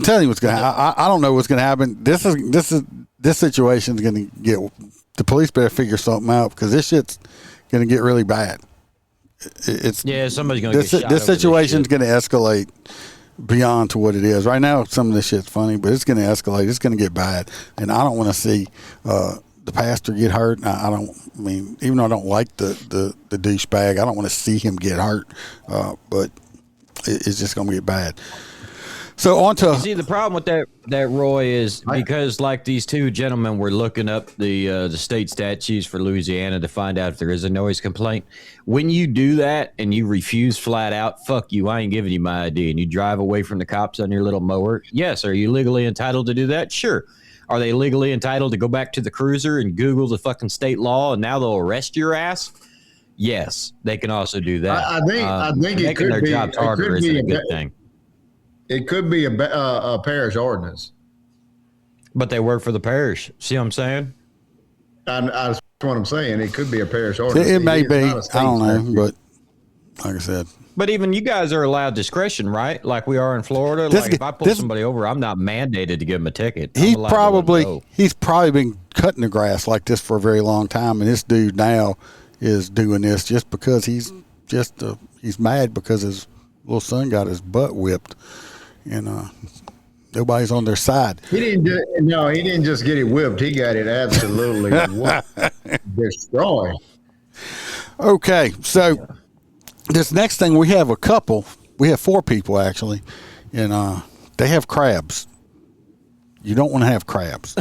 [SPEAKER 2] telling you what's going to happen. I don't know what's going to happen. This situation is going to get. The police better figure something out, because this shit's going to get really bad.
[SPEAKER 3] Somebody's going to get shot.
[SPEAKER 2] This situation is going to escalate beyond to what it is right now. Some of this shit's funny, but it's going to escalate. It's going to get bad, and I don't want to see the pastor get hurt. I mean, even though I don't like the douchebag, I don't want to see him get hurt. But it's just going to get bad. So on to
[SPEAKER 3] see, the problem with that Roy is because like these two gentlemen were looking up the state statutes for Louisiana to find out if there is a noise complaint. When you do that and you refuse flat out, fuck you, I ain't giving you my ID, and you drive away from the cops on your little mower, yes, are you legally entitled to do that? Sure. Are they legally entitled to go back to the cruiser and Google the fucking state law and now they'll arrest your ass? Yes, they can also do that.
[SPEAKER 7] I think it
[SPEAKER 3] making
[SPEAKER 7] could
[SPEAKER 3] their
[SPEAKER 7] be,
[SPEAKER 3] jobs harder isn't a good thing.
[SPEAKER 7] It could be a parish ordinance.
[SPEAKER 3] But they work for the parish. See what I'm saying?
[SPEAKER 7] That's what I'm saying. It could be a parish ordinance.
[SPEAKER 2] It may be. I don't know, but like I said.
[SPEAKER 3] But even you guys are allowed discretion, right? Like we are in Florida. Like if I pull somebody over, I'm not mandated to give them a ticket.
[SPEAKER 2] He's probably been cutting the grass like this for a very long time, and this dude now is doing this just because he's mad because his little son got his butt whipped, and Nobody's on their side.
[SPEAKER 7] He didn't just get it whipped. He got it absolutely destroyed.
[SPEAKER 2] Okay, so this next thing, we have a couple. We have 4 people, actually, and they have crabs. You don't want to have crabs.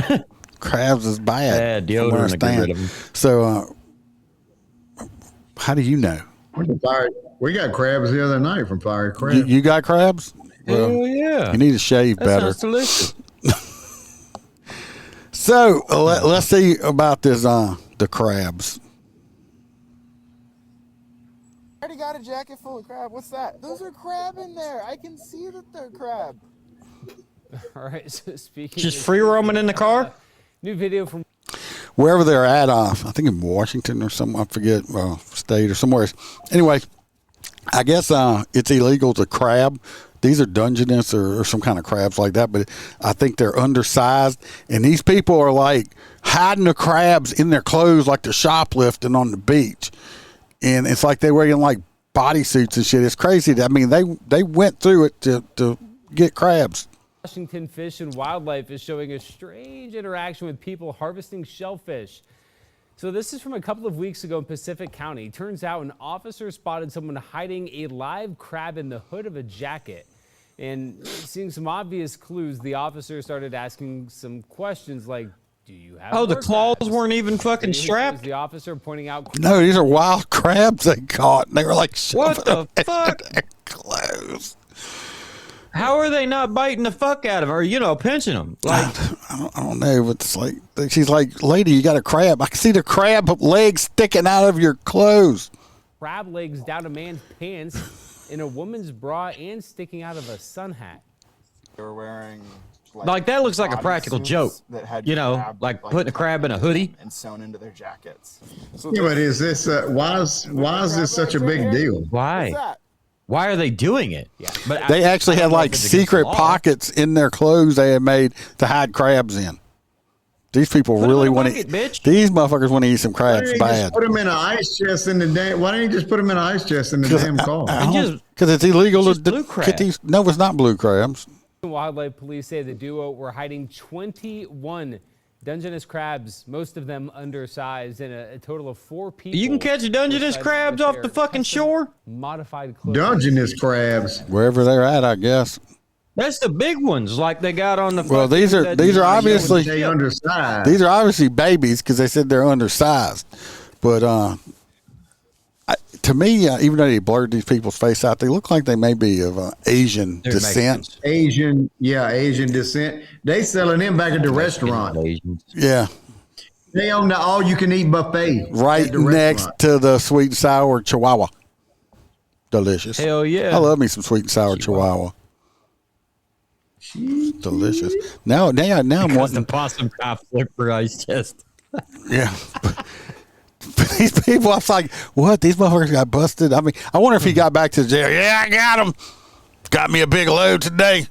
[SPEAKER 2] Crabs is bad.
[SPEAKER 3] Yeah, deodorant to get rid of them.
[SPEAKER 2] So, how do you know?
[SPEAKER 7] We got crabs the other night from Fire Crab.
[SPEAKER 2] You got crabs? Well,
[SPEAKER 3] Hell yeah.
[SPEAKER 2] You need to shave
[SPEAKER 3] That
[SPEAKER 2] better.
[SPEAKER 3] sounds delicious.
[SPEAKER 2] So let's see about this. The crabs.
[SPEAKER 18] I already got a jacket full of crab. What's that? Those are crab in there. I can see that they're crab.
[SPEAKER 19] All right. So speaking,
[SPEAKER 3] Just free roaming in the car.
[SPEAKER 19] New video from
[SPEAKER 2] Wherever they're at, I think in Washington or something. I forget state or somewhere. Anyway, I guess it's illegal to crab. These are Dungeness or some kind of crabs like that, but I think they're undersized. And these people are like hiding the crabs in their clothes like they're shoplifting on the beach. And it's like they're wearing like bodysuits and shit. It's crazy. I mean, they went through it to get crabs.
[SPEAKER 19] Washington Fish and Wildlife is showing a strange interaction with people harvesting shellfish. So this is from a couple of weeks ago in Pacific County. Turns out an officer spotted someone hiding a live crab in the hood of a jacket. And seeing some obvious clues, the officer started asking some questions like, do you have
[SPEAKER 3] Oh, the
[SPEAKER 19] more
[SPEAKER 3] claws
[SPEAKER 19] crabs?
[SPEAKER 3] weren't even fucking
[SPEAKER 19] And here's
[SPEAKER 3] strapped?
[SPEAKER 19] the officer pointing out.
[SPEAKER 2] No, these are wild crabs they caught. And they were like,
[SPEAKER 3] What the fuck?
[SPEAKER 2] Clothes.
[SPEAKER 3] How are they not biting the fuck out of her? Pinching them. Like,
[SPEAKER 2] I don't know. But it's like she's like, lady, you got a crab. I can see the crab legs sticking out of your clothes.
[SPEAKER 19] Crab legs down a man's pants, in a woman's bra, and sticking out of a sun hat.
[SPEAKER 18] They were wearing
[SPEAKER 3] like that looks like a practical joke.
[SPEAKER 18] that had
[SPEAKER 3] like putting a crab in a hoodie
[SPEAKER 18] and sewn into their jackets.
[SPEAKER 7] Yeah, but is this why is this such a big deal?
[SPEAKER 3] Why? Why are they doing it? Yeah, but
[SPEAKER 2] They actually had like secret pockets in their clothes they had made to hide crabs in. These people really want to. These motherfuckers want to eat some crabs
[SPEAKER 7] Just
[SPEAKER 2] bad.
[SPEAKER 7] put them in an ice chest in the damn. Why don't you just put them in an ice chest in the damn car?
[SPEAKER 2] Because it's illegal to get these. No, it's not blue crabs.
[SPEAKER 19] Wildlife police say the duo were hiding 21 Dungeness crabs, most of them undersized, and a total of 4 people.
[SPEAKER 3] You can catch Dungeness crabs off the fucking shore?
[SPEAKER 19] Modified clothes.
[SPEAKER 7] Dungeness crabs.
[SPEAKER 2] Wherever they're at, I guess.
[SPEAKER 3] That's the big ones, like they got on the.
[SPEAKER 2] Well, these are obviously
[SPEAKER 7] undersized.
[SPEAKER 2] These are obviously babies because they said they're undersized. But to me, even though they blurred these people's face out, they look like they may be of Asian descent.
[SPEAKER 7] Asian descent. They selling them back at the restaurant.
[SPEAKER 2] Yeah.
[SPEAKER 7] They own the all-you-can-eat buffet.
[SPEAKER 2] Right next to the sweet and sour Chihuahua. Delicious.
[SPEAKER 3] Hell yeah.
[SPEAKER 2] I love me some sweet and sour Chihuahua. Delicious. Now I'm wanting
[SPEAKER 3] the possum cop flip for ice chest.
[SPEAKER 2] Yeah. These people, I was like, what? These motherfuckers got busted? I mean, I wonder if he got back to the jail. Yeah, I got him. Got me a big load today.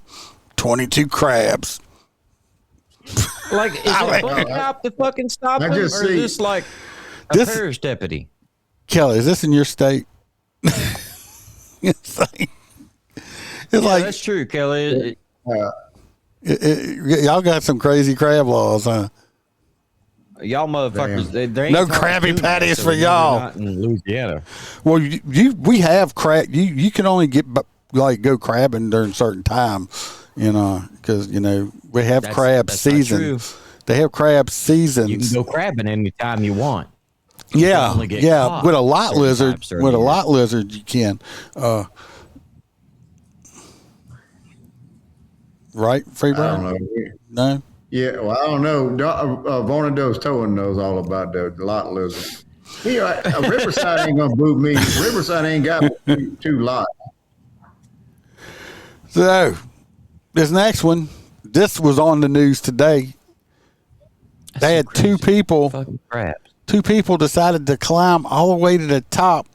[SPEAKER 2] 22 crabs.
[SPEAKER 3] Like, is it a cop to fucking stop him, or is this like a parish deputy?
[SPEAKER 2] Kelly, is this in your state? It's like
[SPEAKER 3] that's true, Kelly.
[SPEAKER 2] Y'all got some crazy crab laws, huh?
[SPEAKER 3] Y'all motherfuckers, there ain't
[SPEAKER 2] no Krabby Patties for y'all.
[SPEAKER 3] Not in Louisiana.
[SPEAKER 2] Well, we have crab. You can only get go crabbing during certain time, because we have crab season. They have crab seasons.
[SPEAKER 3] You can go crabbing anytime you want.
[SPEAKER 2] Yeah. With a lot lizard, you can. Right, Freebird?
[SPEAKER 7] I don't know.
[SPEAKER 2] No.
[SPEAKER 7] Yeah, well, I don't know. Vornado's Towing knows all about the lot lizard. Riverside ain't gonna boot me. Riverside ain't got two lots.
[SPEAKER 2] So, this next one, this was on the news today. They had two people decided to climb all the way to the top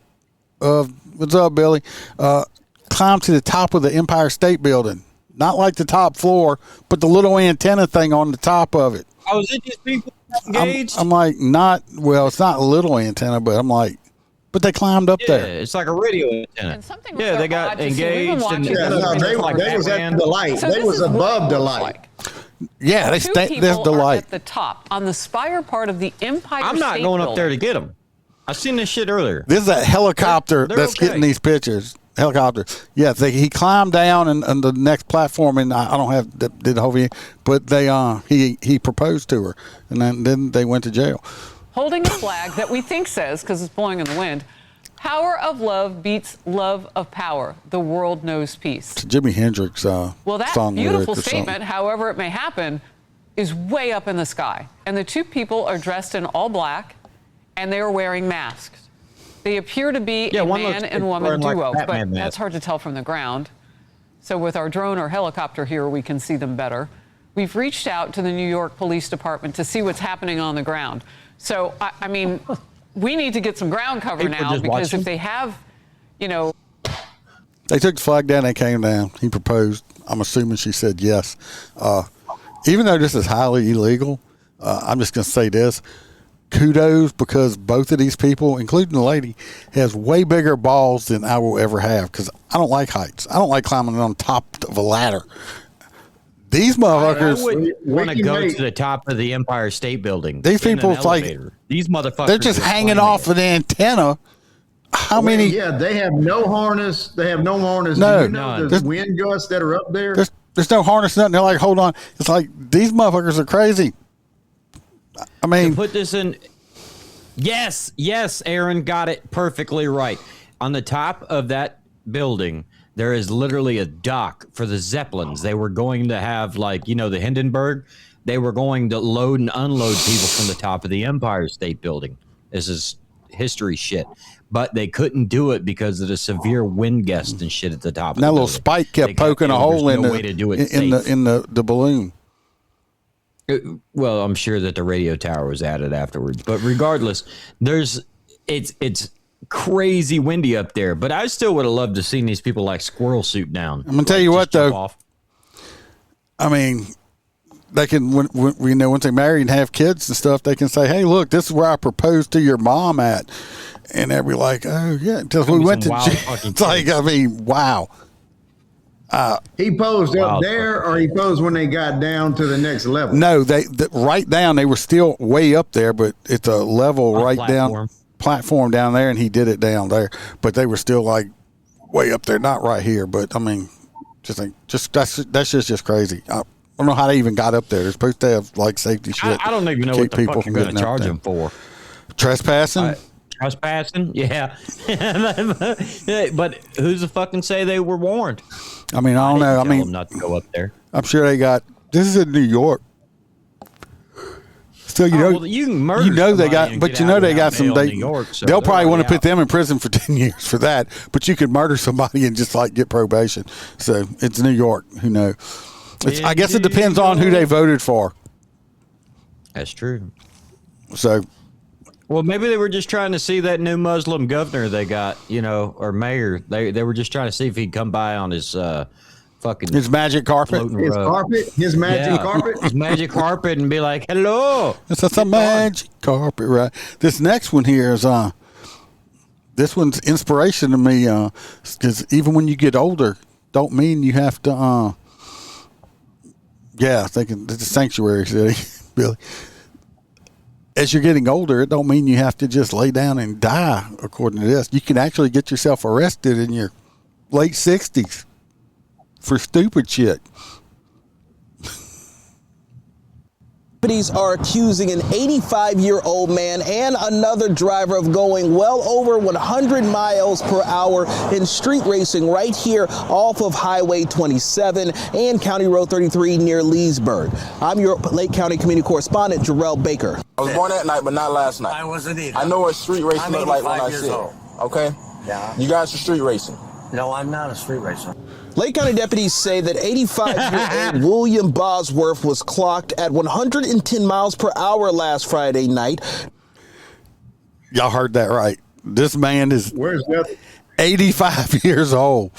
[SPEAKER 2] of, what's up, Billy? Climb to the top of the Empire State Building. Not like the top floor, but the little antenna thing on the top of it.
[SPEAKER 3] Oh, is it just people engaged?
[SPEAKER 2] I'm like, it's not a little antenna, but I'm like, But they climbed up there.
[SPEAKER 3] It's like a radio antenna. Yeah, they got engaged. And
[SPEAKER 7] they was at the light.
[SPEAKER 20] So
[SPEAKER 7] they was above the light.
[SPEAKER 2] Yeah,
[SPEAKER 20] Two people
[SPEAKER 2] there's the
[SPEAKER 20] are
[SPEAKER 2] light.
[SPEAKER 20] at the top on the spire part of the Empire
[SPEAKER 3] I'm not
[SPEAKER 20] State
[SPEAKER 3] going up
[SPEAKER 20] Building.
[SPEAKER 3] there to get them. I seen this shit earlier.
[SPEAKER 2] This is a helicopter
[SPEAKER 3] They're
[SPEAKER 2] that's
[SPEAKER 3] okay.
[SPEAKER 2] getting these pictures. Helicopter. Yeah, he climbed down and the next platform, and I don't have did the whole video, but he proposed to her, and then they went to jail.
[SPEAKER 20] Holding a flag that we think says, because it's blowing in the wind, power of love beats love of power. The world knows peace.
[SPEAKER 2] It's a Jimi Hendrix
[SPEAKER 20] Well, that
[SPEAKER 2] song
[SPEAKER 20] beautiful
[SPEAKER 2] lyric or
[SPEAKER 20] statement,
[SPEAKER 2] something.
[SPEAKER 20] however it may happen, is way up in the sky. And the two people are dressed in all black, and they are wearing masks. They appear to be a man and woman duo, but that's hard to tell from the ground. So with our drone or helicopter here, we can see them better. We've reached out to the New York Police Department to see what's happening on the ground. So, I mean, we need to get some ground cover now, because if they have, you know.
[SPEAKER 2] They took the flag down, they came down. He proposed. I'm assuming she said yes. Even though this is highly illegal, I'm just going to say this. Kudos, because both of these people, including the lady, has way bigger balls than I will ever have, because I don't like heights. I don't like climbing on top of a ladder. These motherfuckers.
[SPEAKER 3] I would want to go to the top of the Empire State Building.
[SPEAKER 2] These people,
[SPEAKER 3] these motherfuckers.
[SPEAKER 2] They're just hanging off of the antenna. How many?
[SPEAKER 7] Yeah, they have no harness. No,
[SPEAKER 2] No,
[SPEAKER 7] do you know the wind gusts that are up there?
[SPEAKER 2] There's no harness, nothing. They're like, hold on. It's like these motherfuckers are crazy. I mean,
[SPEAKER 3] to put this in. Yes, Aaron got it perfectly right. On the top of that building, there is literally a dock for the Zeppelins. They were going to have, like, you know, the Hindenburg. They were going to load and unload people from the top of the Empire State Building. This is history shit. But they couldn't do it because of the severe wind gusts and shit at the top.
[SPEAKER 2] And that little spike kept poking a hole in the balloon.
[SPEAKER 3] Well, I'm sure that the radio tower was added afterwards, but regardless, it's crazy windy up there. But I still would have loved to see these people like squirrel suit down.
[SPEAKER 2] I'm gonna tell you what, though. I mean, they can once they marry and have kids and stuff, they can say, "Hey, look, this is where I proposed to your mom at," and they'll be like, "Oh yeah," until we went to jail. It's like, I mean, wow.
[SPEAKER 7] He posed up there, or he posed when they got down to the next level?
[SPEAKER 2] No, they right down. They were still way up there, but it's a level down platform down there, and he did it down there. But they were still like way up there, not right here. But I mean, that's just crazy. I don't know how they even got up there. They're supposed to have like safety shit.
[SPEAKER 3] I don't even know what the fuck you're going to charge them for.
[SPEAKER 2] Trespassing.
[SPEAKER 3] Trespassing, yeah. But who's to fucking say they were warned?
[SPEAKER 2] I mean, I don't know. I mean,
[SPEAKER 3] them not to go up there.
[SPEAKER 2] I'm sure they got. This is in New York, so you know.
[SPEAKER 3] Well, you can murder.
[SPEAKER 2] You know they got,
[SPEAKER 3] somebody
[SPEAKER 2] but
[SPEAKER 3] and
[SPEAKER 2] you
[SPEAKER 3] get
[SPEAKER 2] know
[SPEAKER 3] out
[SPEAKER 2] they got
[SPEAKER 3] without
[SPEAKER 2] some.
[SPEAKER 3] bail in New York, so
[SPEAKER 2] They'll probably want to
[SPEAKER 3] already
[SPEAKER 2] put them in prison for 10 years for that. But you could murder somebody and just like get probation. So it's New York. Who knows? I guess it depends on who they voted for.
[SPEAKER 3] That's true.
[SPEAKER 2] So.
[SPEAKER 3] Well, maybe they were just trying to see that new Muslim governor they got, you know, or mayor. They were just trying to see if he'd come by on his fucking
[SPEAKER 2] his magic carpet,
[SPEAKER 7] his magic carpet,
[SPEAKER 3] and be like, "Hello,
[SPEAKER 2] it's a magic carpet." Right. This next one here is this one's inspiration to me because even when you get older, don't mean you have to. Yeah, thinking it's a sanctuary city, Billy. As you're getting older, it don't mean you have to just lay down and die, according to this. You can actually get yourself arrested in your late 60s for stupid shit.
[SPEAKER 21] Deputies are accusing an 85-year-old man and another driver of going well over 100 miles per hour in street racing right here off of Highway 27 and County Road 33 near Leesburg. I'm your Lake County community correspondent, Jarrell Baker.
[SPEAKER 14] I was born that night, but not last night.
[SPEAKER 22] I wasn't either.
[SPEAKER 14] I know what street racing looked like when I see it. Okay?
[SPEAKER 22] Yeah.
[SPEAKER 14] You guys are street racing.
[SPEAKER 22] No, I'm not a street racer.
[SPEAKER 21] Lake County deputies say that 85-year-old William Bosworth was clocked at 110 miles per hour last Friday night.
[SPEAKER 2] Y'all heard that right. This man is
[SPEAKER 7] 85
[SPEAKER 2] years old.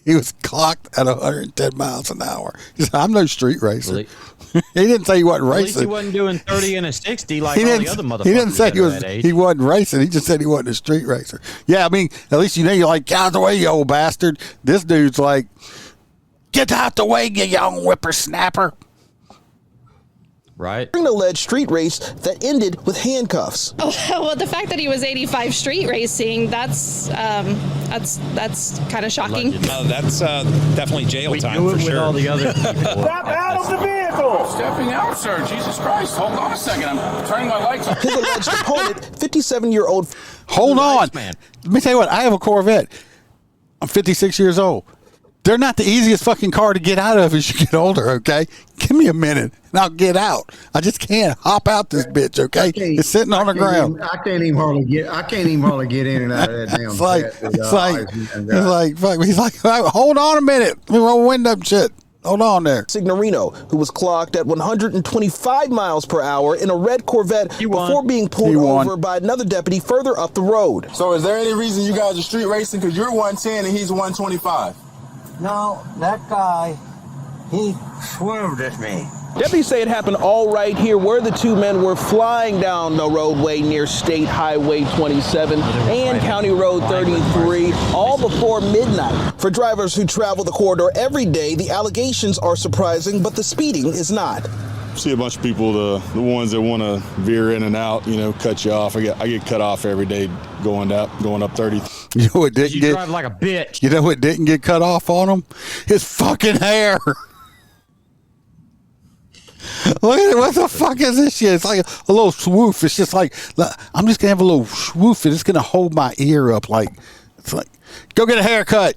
[SPEAKER 2] He was clocked at 110 miles an hour. He said, I'm no street racer. He didn't say he wasn't racing.
[SPEAKER 3] At least he wasn't doing 30 and a 60 like all the other motherfuckers.
[SPEAKER 2] He didn't say
[SPEAKER 3] he
[SPEAKER 2] wasn't racing. He just said he wasn't a street racer. Yeah, I mean, at least you're like, get out the way, you old bastard. This dude's like, get out the way, you young whippersnapper.
[SPEAKER 3] Right.
[SPEAKER 21] An alleged street race that ended with handcuffs.
[SPEAKER 1] Oh, well, the fact that he was 85 street racing, that's kind of shocking.
[SPEAKER 4] That's definitely jail time for sure.
[SPEAKER 3] All the other
[SPEAKER 17] Step out of the vehicle! Stepping out, sir. Jesus Christ. Hold on a second. I'm turning my lights on.
[SPEAKER 21] His alleged opponent, 57-year-old.
[SPEAKER 2] Hold on. Man. Let me tell you what. I have a Corvette. I'm 56 years old. They're not the easiest fucking car to get out of as you get older, okay? Give me a minute, and I'll get out. I just can't hop out this bitch, okay? It's sitting on the ground.
[SPEAKER 7] I can't even hardly get in and out of that damn
[SPEAKER 2] He's like, hold on a minute. Let me roll window shit. Hold on there.
[SPEAKER 21] Signorino, who was clocked at 125 miles per hour in a red Corvette before being pulled over by another deputy further up the road.
[SPEAKER 18] So is there any reason you guys are street racing? Because you're 110 and he's 125.
[SPEAKER 22] No, that guy, he swerved at me.
[SPEAKER 21] Deputies say it happened all right here where the two men were flying down the roadway near State Highway 27 and County Road 33, all before midnight. For drivers who travel the corridor every day, the allegations are surprising, but the speeding is not.
[SPEAKER 23] See a bunch of people, the ones that want to veer in and out, cut you off. I get cut off every day going up 30.
[SPEAKER 2] You know what didn't
[SPEAKER 3] drive like a bitch.
[SPEAKER 2] You know what didn't get cut off on him? His fucking hair. Look at it. What the fuck is this shit? It's like a little swoof. It's just like, I'm just going to have a little swoof and it's going to hold my ear up. It's like, go get a haircut.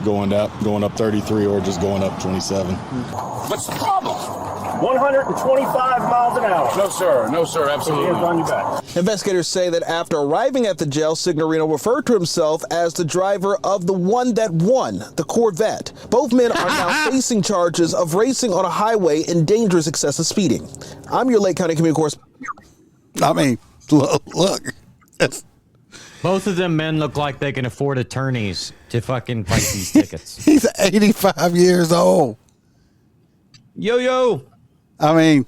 [SPEAKER 23] Going up 33 or just going up 27.
[SPEAKER 17] What's the problem? 125 miles an hour. No, sir, absolutely. Hands on your back.
[SPEAKER 21] Investigators say that after arriving at the jail, Signorino referred to himself as the driver of the one that won, the Corvette. Both men are now facing charges of racing on a highway and dangerous excessive speeding. I'm your Lake County community correspondent.
[SPEAKER 2] I mean, look.
[SPEAKER 3] Both of them men look like they can afford attorneys to fucking fight these tickets.
[SPEAKER 2] He's 85 years old.
[SPEAKER 3] Yo.
[SPEAKER 2] I mean,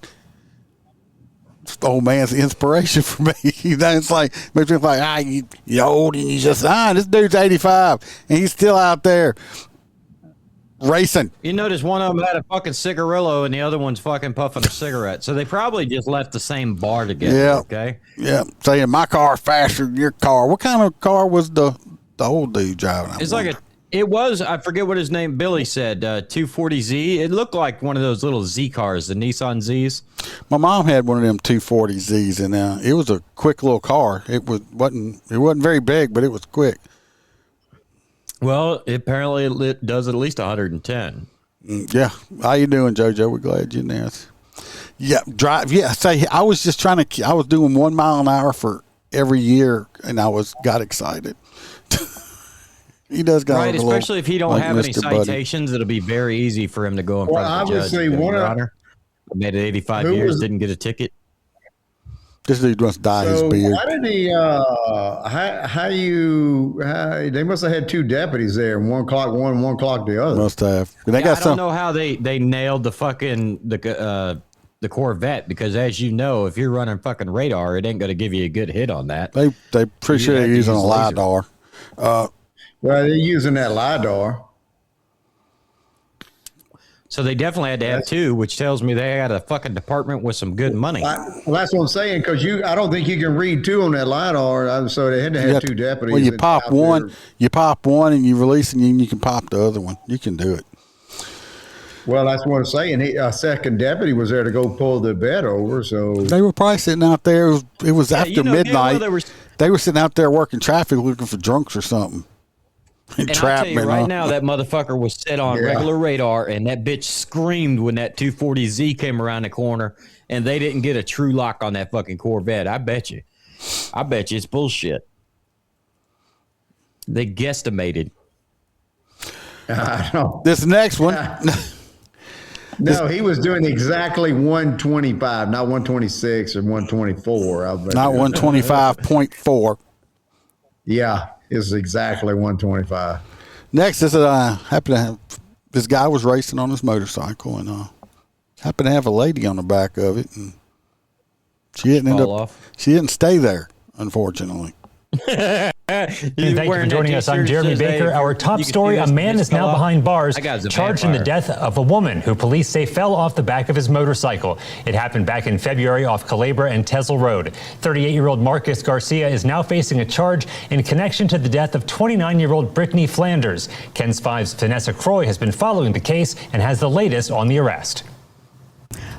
[SPEAKER 2] old man's the inspiration for me. It's like, makes me like, you're old and you just, this dude's 85 and he's still out there racing.
[SPEAKER 3] You notice one of them had a fucking cigarillo and the other one's fucking puffing a cigarette. So they probably just left the same bar together.
[SPEAKER 2] Yeah.
[SPEAKER 3] Okay.
[SPEAKER 2] Yeah. Saying my car's faster than your car. What kind of car was the old dude driving?
[SPEAKER 3] I forget what his name, Billy said, 240Z. It looked like one of those little Z cars, the Nissan Zs.
[SPEAKER 2] My mom had one of them 240Zs, and it was a quick little car. It wasn't very big, but it was quick.
[SPEAKER 3] Well, apparently it does at least 110.
[SPEAKER 2] Yeah. How you doing, JoJo? We're glad you're there. Yeah, drive. Yeah, say I was just I was doing 1 mile an hour for every year, and got excited. He does got
[SPEAKER 3] right, especially if he don't have any
[SPEAKER 2] Mr.
[SPEAKER 3] citations. It'll be very easy for him to go in front of the judge. Made it 85 years, didn't get a ticket.
[SPEAKER 2] This dude must dye his beard.
[SPEAKER 7] Why did he? They must have had two deputies there. 1 o'clock one, 1 o'clock the other.
[SPEAKER 2] Must have.
[SPEAKER 3] I don't know how they nailed the fucking the Corvette, because as you know, if you're running fucking radar, it ain't going to give you a good hit on that.
[SPEAKER 2] They pretty sure they're using a LiDAR.
[SPEAKER 7] Well, they're using that LiDAR.
[SPEAKER 3] So they definitely had to have two, which tells me they had a fucking department with some good money.
[SPEAKER 7] Well, that's what I'm saying, because I don't think you can read two on that LiDAR, so they had to have two deputies.
[SPEAKER 2] Well, you pop one, and you release, and you can pop the other one. You can do it.
[SPEAKER 7] Well, that's what I'm saying. A second deputy was there to go pull the bed over, so
[SPEAKER 2] they were probably sitting out there. It was after midnight. They were sitting out there working traffic, looking for drunks or something.
[SPEAKER 3] And I'll tell you right now, that motherfucker was set on regular radar, and that bitch screamed when that 240Z came around the corner, and they didn't get a true lock on that fucking Corvette. I bet you it's bullshit. They guesstimated.
[SPEAKER 7] I don't.
[SPEAKER 2] This next one.
[SPEAKER 7] No, he was doing exactly 125, not 126 or 124.
[SPEAKER 2] Not 125.4.
[SPEAKER 7] Yeah. is exactly 125.
[SPEAKER 2] Next, this happened to have this guy was racing on his motorcycle and happened to have a lady on the back of it, and she didn't stay there, unfortunately.
[SPEAKER 5] And thank you for joining us. I'm Jeremy Baker. Our top story, a man is now behind bars charged in the death of a woman who police say fell off the back of his motorcycle. It happened back in February off Culebra and Tesla Road. 38-year-old Marcus Garcia is now facing a charge in connection to the death of 29-year-old Brittany Flanders. KENS 5's Vanessa Croy has been following the case and has the latest on the arrest.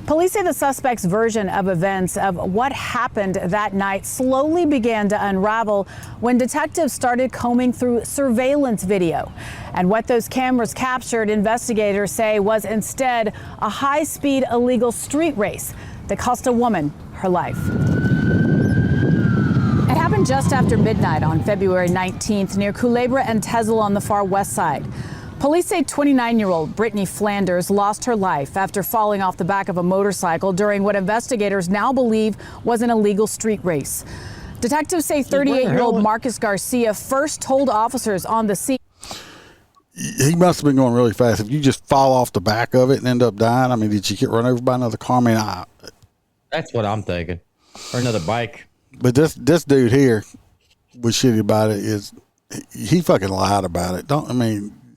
[SPEAKER 6] Police say the suspect's version of events of what happened that night slowly began to unravel when detectives started combing through surveillance video. And what those cameras captured, investigators say, was instead a high-speed illegal street race that cost a woman her life. It happened just after midnight on February 19th near Culebra and Tesla on the far west side. Police say 29-year-old Brittany Flanders lost her life after falling off the back of a motorcycle during what investigators now believe was an illegal street race. Detectives say 38-year-old Marcus Garcia first told officers on the scene.
[SPEAKER 2] He must have been going really fast. If you just fall off the back of it and end up dying, I mean, did you get run over by another car? I mean,
[SPEAKER 3] that's what I'm thinking. Or another bike.
[SPEAKER 2] But this dude here was shitty about it. He fucking lied about it.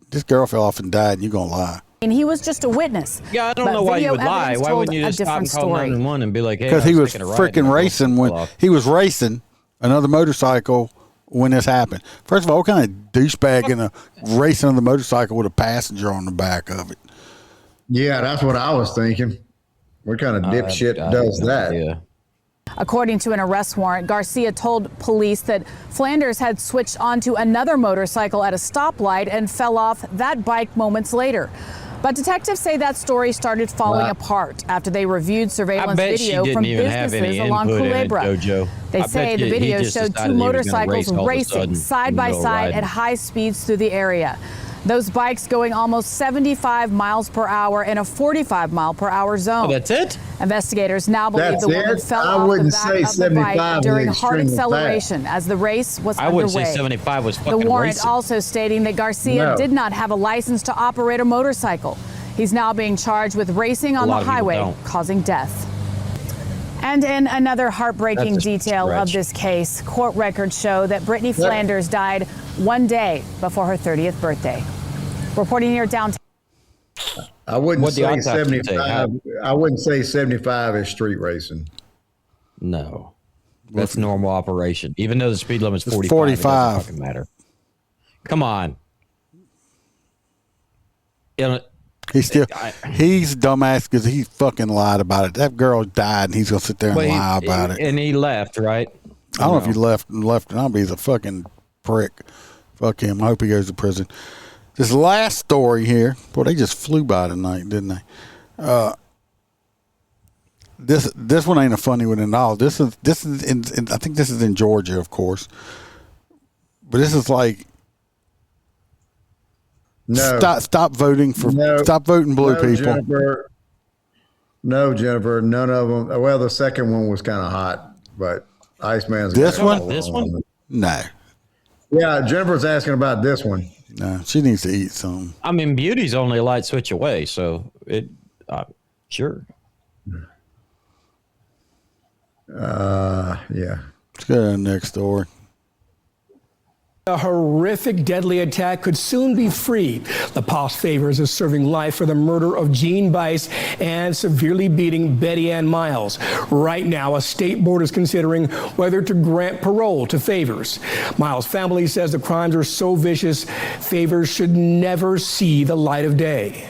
[SPEAKER 2] This girl fell off and died, and you're going to lie.
[SPEAKER 6] And he was just a witness.
[SPEAKER 3] Yeah, I don't know why you would lie. Why wouldn't you just stop and call 911 and be like, hey,
[SPEAKER 2] because he was freaking racing he was racing another motorcycle when this happened. First of all, what kind of douchebag in a racing on the motorcycle with a passenger on the back of it?
[SPEAKER 7] Yeah, that's what I was thinking. What kind of dipshit does that?
[SPEAKER 3] Yeah.
[SPEAKER 6] According to an arrest warrant, Garcia told police that Flanders had switched onto another motorcycle at a stoplight and fell off that bike moments later. But detectives say that story started falling apart after they reviewed surveillance video from businesses along Culebra. They say the video showed two motorcycles racing side by side at high speeds through the area. Those bikes going almost 75 miles per hour in a 45 mile per hour zone.
[SPEAKER 3] Oh, that's it?
[SPEAKER 6] Investigators now believe the woman fell off the back of the bike during hard acceleration as the race was underway.
[SPEAKER 3] I wouldn't say 75 was fucking
[SPEAKER 6] The warrant
[SPEAKER 3] racing.
[SPEAKER 6] also stating that Garcia did not have a license to operate a motorcycle. He's now being charged with racing on the highway, causing death. And in another heartbreaking detail of this case, court records show that Brittany Flanders died one day before her 30th birthday. Reporting here downtown.
[SPEAKER 7] I wouldn't say 75. I wouldn't say 75 is street racing.
[SPEAKER 3] No, that's normal operation. Even though the speed limit is 45,
[SPEAKER 2] 45.
[SPEAKER 3] it doesn't fucking matter. Come on.
[SPEAKER 2] He's dumbass because he fucking lied about it. That girl died, and he's gonna sit there and lie about it.
[SPEAKER 3] And he left, right?
[SPEAKER 2] I don't know if he left, and I'll be the fucking prick. Fuck him. I hope he goes to prison. This last story here, boy, they just flew by tonight, didn't they? This one ain't a funny one at all. This is I think this is in Georgia, of course. But this is like stop voting blue people.
[SPEAKER 7] Jennifer, none of them. Well, the second one was kind of hot, but Iceman's
[SPEAKER 2] this one. No.
[SPEAKER 7] Yeah, Jennifer's asking about this one.
[SPEAKER 2] No, she needs to eat some.
[SPEAKER 3] I mean, beauty's only a light switch away, so sure.
[SPEAKER 7] Yeah.
[SPEAKER 2] Let's go to the next story.
[SPEAKER 8] A horrific, deadly attack could soon be freed. The Paus Favors is serving life for the murder of Jean Bice and severely beating Betty Ann Miles. Right now, a state board is considering whether to grant parole to Favors. Miles' family says the crimes are so vicious, Favors should never see the light of day.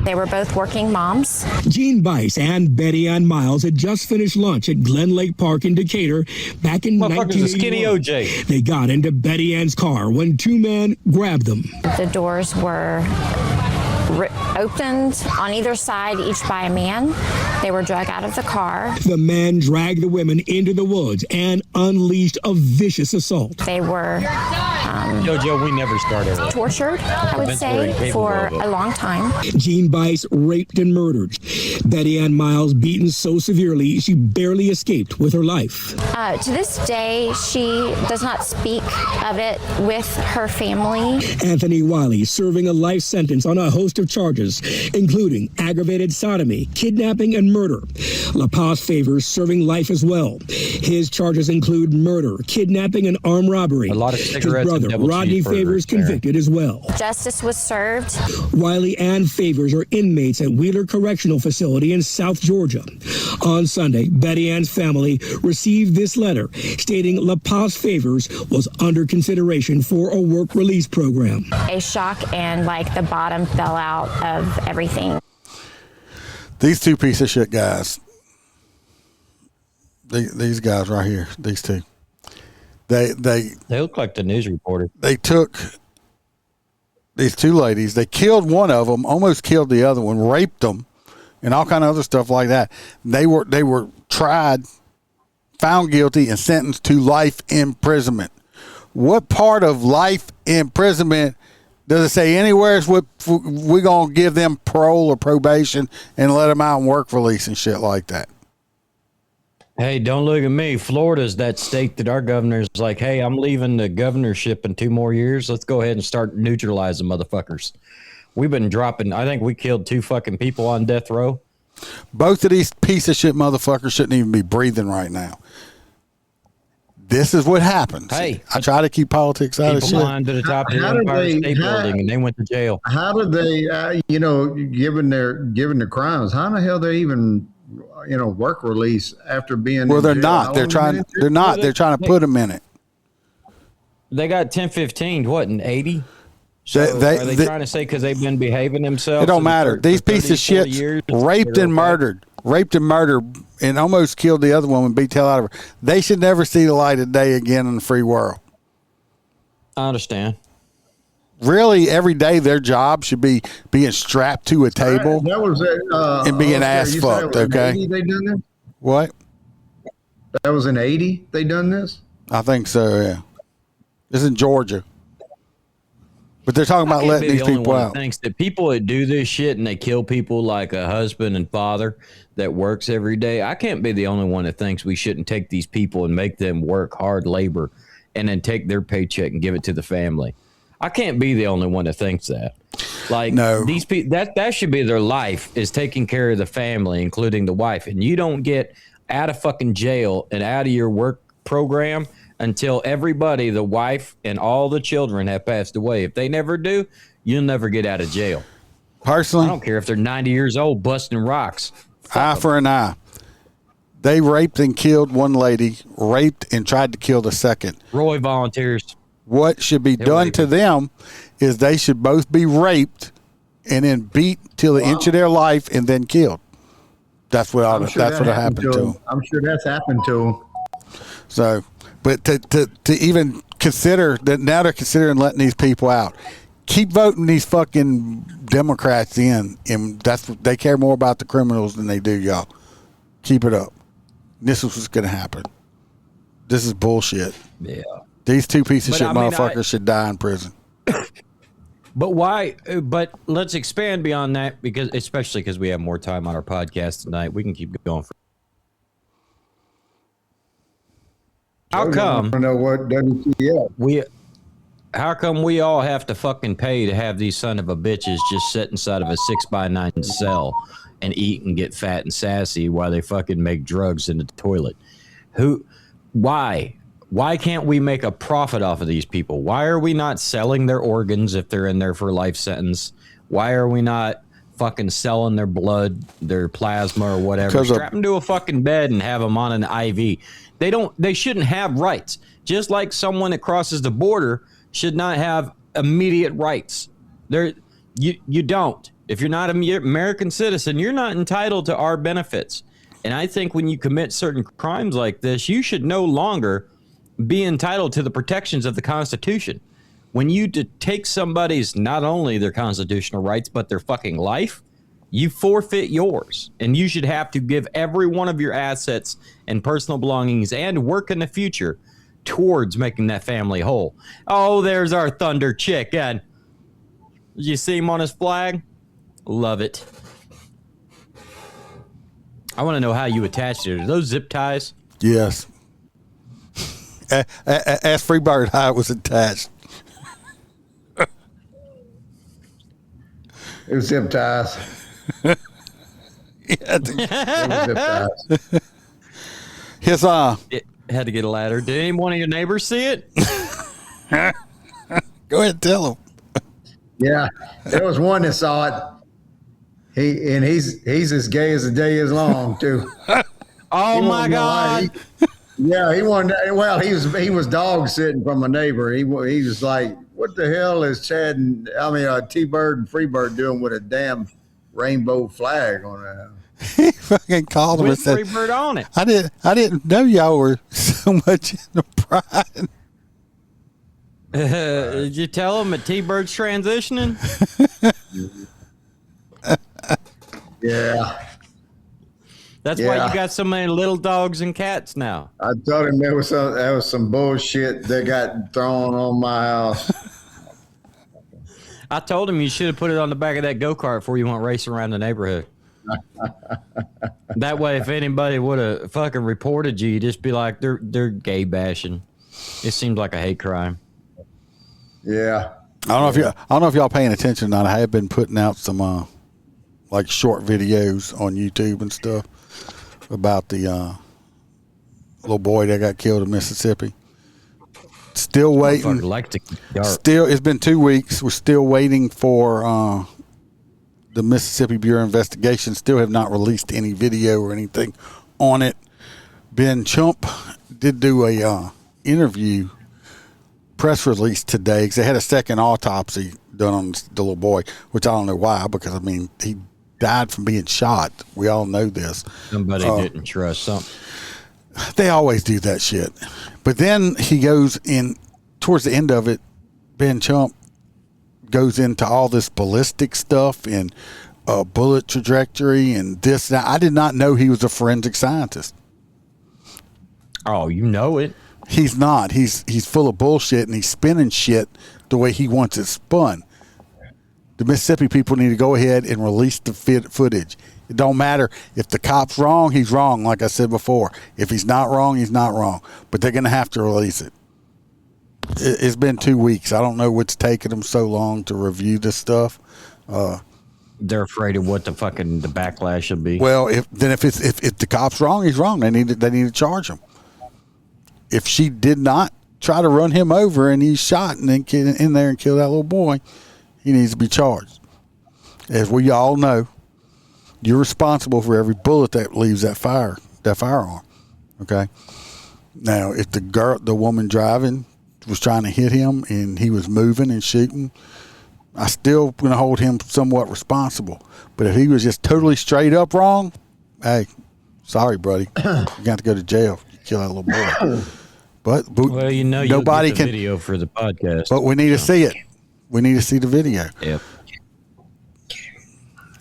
[SPEAKER 24] They were both working moms.
[SPEAKER 8] Jean Bice and Betty Ann Miles had just finished lunch at Glen Lake Park in Decatur back in 1981.
[SPEAKER 3] Skinny OJ.
[SPEAKER 8] They got into Betty Ann's car when two men grabbed them.
[SPEAKER 24] The doors were opened on either side, each by a man. They were dragged out of the car.
[SPEAKER 8] The men dragged the women into the woods and unleashed a vicious assault.
[SPEAKER 24] They were
[SPEAKER 3] Jojo, we never started.
[SPEAKER 24] Tortured, I would say, for a long time.
[SPEAKER 8] Jean Bice raped and murdered. Betty Ann Miles beaten so severely she barely escaped with her life.
[SPEAKER 24] To this day, she does not speak of it with her family.
[SPEAKER 8] Anthony Wiley serving a life sentence on a host of charges, including aggravated sodomy, kidnapping, and murder. La Paz Favors serving life as well. His charges include murder, kidnapping, and armed robbery.
[SPEAKER 3] A lot of cigarettes.
[SPEAKER 8] His brother, Rodney Favors, convicted as well.
[SPEAKER 24] Justice was served.
[SPEAKER 8] Wiley and Favors are inmates at Wheeler Correctional Facility in South Georgia. On Sunday, Betty Ann's family received this letter stating La Paz Favors was under consideration for a work release program.
[SPEAKER 24] A shock and like the bottom fell out of everything.
[SPEAKER 2] These two piece of shit guys, these guys right here, these two, they
[SPEAKER 3] look like the news reporter.
[SPEAKER 2] They took these two ladies, they killed one of them, almost killed the other one, raped them, and all kind of other stuff like that. They were tried, found guilty, and sentenced to life imprisonment. What part of life imprisonment does it say anywhere we're going to give them parole or probation and let them out and work release and shit like that?
[SPEAKER 3] Hey, don't look at me. Florida's that state that our governor's like, hey, I'm leaving the governorship in 2 more years. Let's go ahead and start neutralizing motherfuckers. We've been dropping. I think we killed 2 fucking people on death row.
[SPEAKER 2] Both of these piece of shit motherfuckers shouldn't even be breathing right now. This is what happens.
[SPEAKER 3] Hey,
[SPEAKER 2] I try to keep politics out of shit.
[SPEAKER 3] People climbed to the top of the Empire State Building and they went to jail.
[SPEAKER 7] How did they, given their crimes, how in the hell they even, work release after being?
[SPEAKER 2] Well, they're
[SPEAKER 7] jail?
[SPEAKER 2] not. They're trying. They're not. They're trying to put them in it.
[SPEAKER 3] They got 10-15. What in 80? So are they trying to say because they've been behaving themselves?
[SPEAKER 2] It don't matter. These pieces of shit raped and murdered, and almost killed the other woman, beat the hell out of her. They should never see the light of day again in the free world.
[SPEAKER 3] I understand.
[SPEAKER 2] Really, every day their job should be being strapped to a table and being ass fucked. Okay.
[SPEAKER 7] They done this?
[SPEAKER 2] What?
[SPEAKER 7] That was in 80. They done this?
[SPEAKER 2] I think so. Yeah. This is in Georgia. But they're talking about letting these people out.
[SPEAKER 3] Thanks that people that do this shit and they kill people like a husband and father that works every day. I can't be the only one that thinks we shouldn't take these people and make them work hard labor and then take their paycheck and give it to the family. I can't be the only one that thinks that. Like, no. These people, that should be their life, is taking care of the family, including the wife. And you don't get out of fucking jail and out of your work program until everybody, the wife and all the children, have passed away. If they never do, you'll never get out of jail.
[SPEAKER 2] Personally,
[SPEAKER 3] I don't care if they're 90 years old busting rocks.
[SPEAKER 2] Eye for an eye. They raped and killed one lady, raped and tried to kill the second.
[SPEAKER 3] Roy volunteers.
[SPEAKER 2] What should be done to them is they should both be raped and then beat till the inch of their life and then killed. That's what happened to them.
[SPEAKER 7] I'm sure that's happened to them.
[SPEAKER 2] So, but to even consider that, now they're considering letting these people out. Keep voting these fucking Democrats in, and that's what they care more about the criminals than they do y'all. Keep it up. This is what's going to happen. This is bullshit.
[SPEAKER 3] Yeah.
[SPEAKER 2] These 2 pieces of shit motherfuckers should die in prison.
[SPEAKER 3] But why? But let's expand beyond that, especially because we have more time on our podcast tonight. We can keep going. How come?
[SPEAKER 7] I don't know what WTF.
[SPEAKER 3] How come we all have to fucking pay to have these son of a bitches just sit inside of a 6x9 cell and eat and get fat and sassy while they fucking make drugs in the toilet? Why? Why can't we make a profit off of these people? Why are we not selling their organs if they're in there for a life sentence? Why are we not fucking selling their blood, their plasma, or whatever? Strap them to a fucking bed and have them on an IV. They shouldn't have rights. Just like someone that crosses the border should not have immediate rights. You don't. If you're not an American citizen, you're not entitled to our benefits. And I think when you commit certain crimes like this, you should no longer be entitled to the protections of the Constitution. When you take somebody's, not only their constitutional rights, but their fucking life, you forfeit yours. And you should have to give every one of your assets and personal belongings and work in the future towards making that family whole. Oh, there's our Thunder chicken. Did you see him on his flag? Love it. I want to know how you attached it. Are those zip ties?
[SPEAKER 2] Yes. Ask Freebird how it was attached.
[SPEAKER 7] It was zip ties.
[SPEAKER 2] It was zip ties. His
[SPEAKER 3] it had to get a ladder. Did any one of your neighbors see it?
[SPEAKER 2] Go ahead and tell him.
[SPEAKER 7] Yeah, there was one that saw it. He's as gay as the day is long too.
[SPEAKER 3] Oh my God!
[SPEAKER 7] He wanted. Well, he was dog sitting from a neighbor. He was like, "What the hell is Chad and T-Bird and Freebird doing with a damn rainbow flag on it?"
[SPEAKER 2] He fucking called him and said,
[SPEAKER 3] Freebird on it.
[SPEAKER 2] I didn't know y'all were so much into pride.
[SPEAKER 3] Did you tell him that T-Bird's transitioning?
[SPEAKER 7] Yeah.
[SPEAKER 3] That's why you got so many little dogs and cats now.
[SPEAKER 7] I told him there was some bullshit that got thrown on my house.
[SPEAKER 3] I told him you should have put it on the back of that go-kart before you went racing around the neighborhood. That way, if anybody would have fucking reported you, you'd just be like, they're gay bashing. It seems like a hate crime.
[SPEAKER 7] Yeah.
[SPEAKER 2] I don't know if y'all paying attention or not. I have been putting out some like short videos on YouTube and stuff about the little boy that got killed in Mississippi. Still waiting. Still, it's been 2 weeks. We're still waiting for the Mississippi Bureau of Investigation. Still have not released any video or anything on it. Ben Chump did do a interview press release today because they had a second autopsy done on the little boy, which I don't know why, because I mean he died from being shot. We all know this.
[SPEAKER 3] Somebody didn't trust something.
[SPEAKER 2] They always do that shit. But then he goes in towards the end of it. Ben Chump goes into all this ballistic stuff and bullet trajectory and this. Now, I did not know he was a forensic scientist.
[SPEAKER 3] Oh, you know it.
[SPEAKER 2] He's not. He's full of bullshit and he's spinning shit the way he wants it spun. The Mississippi people need to go ahead and release the footage. It don't matter if the cop's wrong, he's wrong, like I said before. If he's not wrong, he's not wrong. But they're going to have to release it. It's been 2 weeks. I don't know what's taking them so long to review this stuff.
[SPEAKER 3] They're afraid of what the backlash will be.
[SPEAKER 2] Well, if the cop's wrong, he's wrong. They need to charge him. If she did not try to run him over and he's shot and then get in there and kill that little boy, he needs to be charged. As we all know, you're responsible for every bullet that leaves that firearm. Okay. Now, if the woman driving was trying to hit him and he was moving and shooting, I still going to hold him somewhat responsible. But if he was just totally straight up wrong, hey, sorry, buddy, you got to go to jail. You kill that little boy. But
[SPEAKER 3] well, you know,
[SPEAKER 2] nobody
[SPEAKER 3] you'll get the
[SPEAKER 2] can
[SPEAKER 3] video for the podcast.
[SPEAKER 2] But we need to see it. We need to see the video.
[SPEAKER 3] Yep.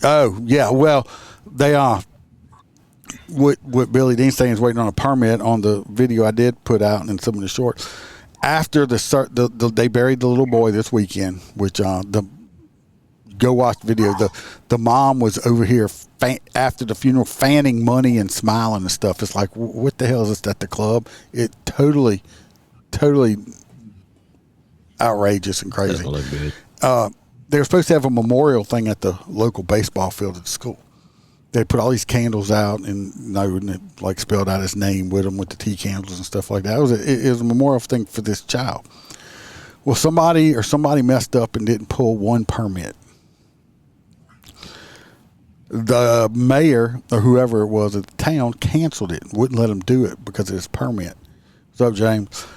[SPEAKER 2] Oh yeah, well they are. What Billy Dean's saying is waiting on a permit on the video I did put out and some of the shorts. After they buried the little boy this weekend, which go watch the video. The mom was over here after the funeral, fanning money and smiling and stuff. It's like, what the hell is this at the club? It totally outrageous and crazy.
[SPEAKER 3] Doesn't look good.
[SPEAKER 2] They were supposed to have a memorial thing at the local baseball field at the school. They put all these candles out and it like spelled out his name with them with the tea candles and stuff like that. It was a memorial thing for this child. Well, somebody messed up and didn't pull one permit. The mayor or whoever it was at the town canceled it, wouldn't let him do it because of his permit. What's up, James?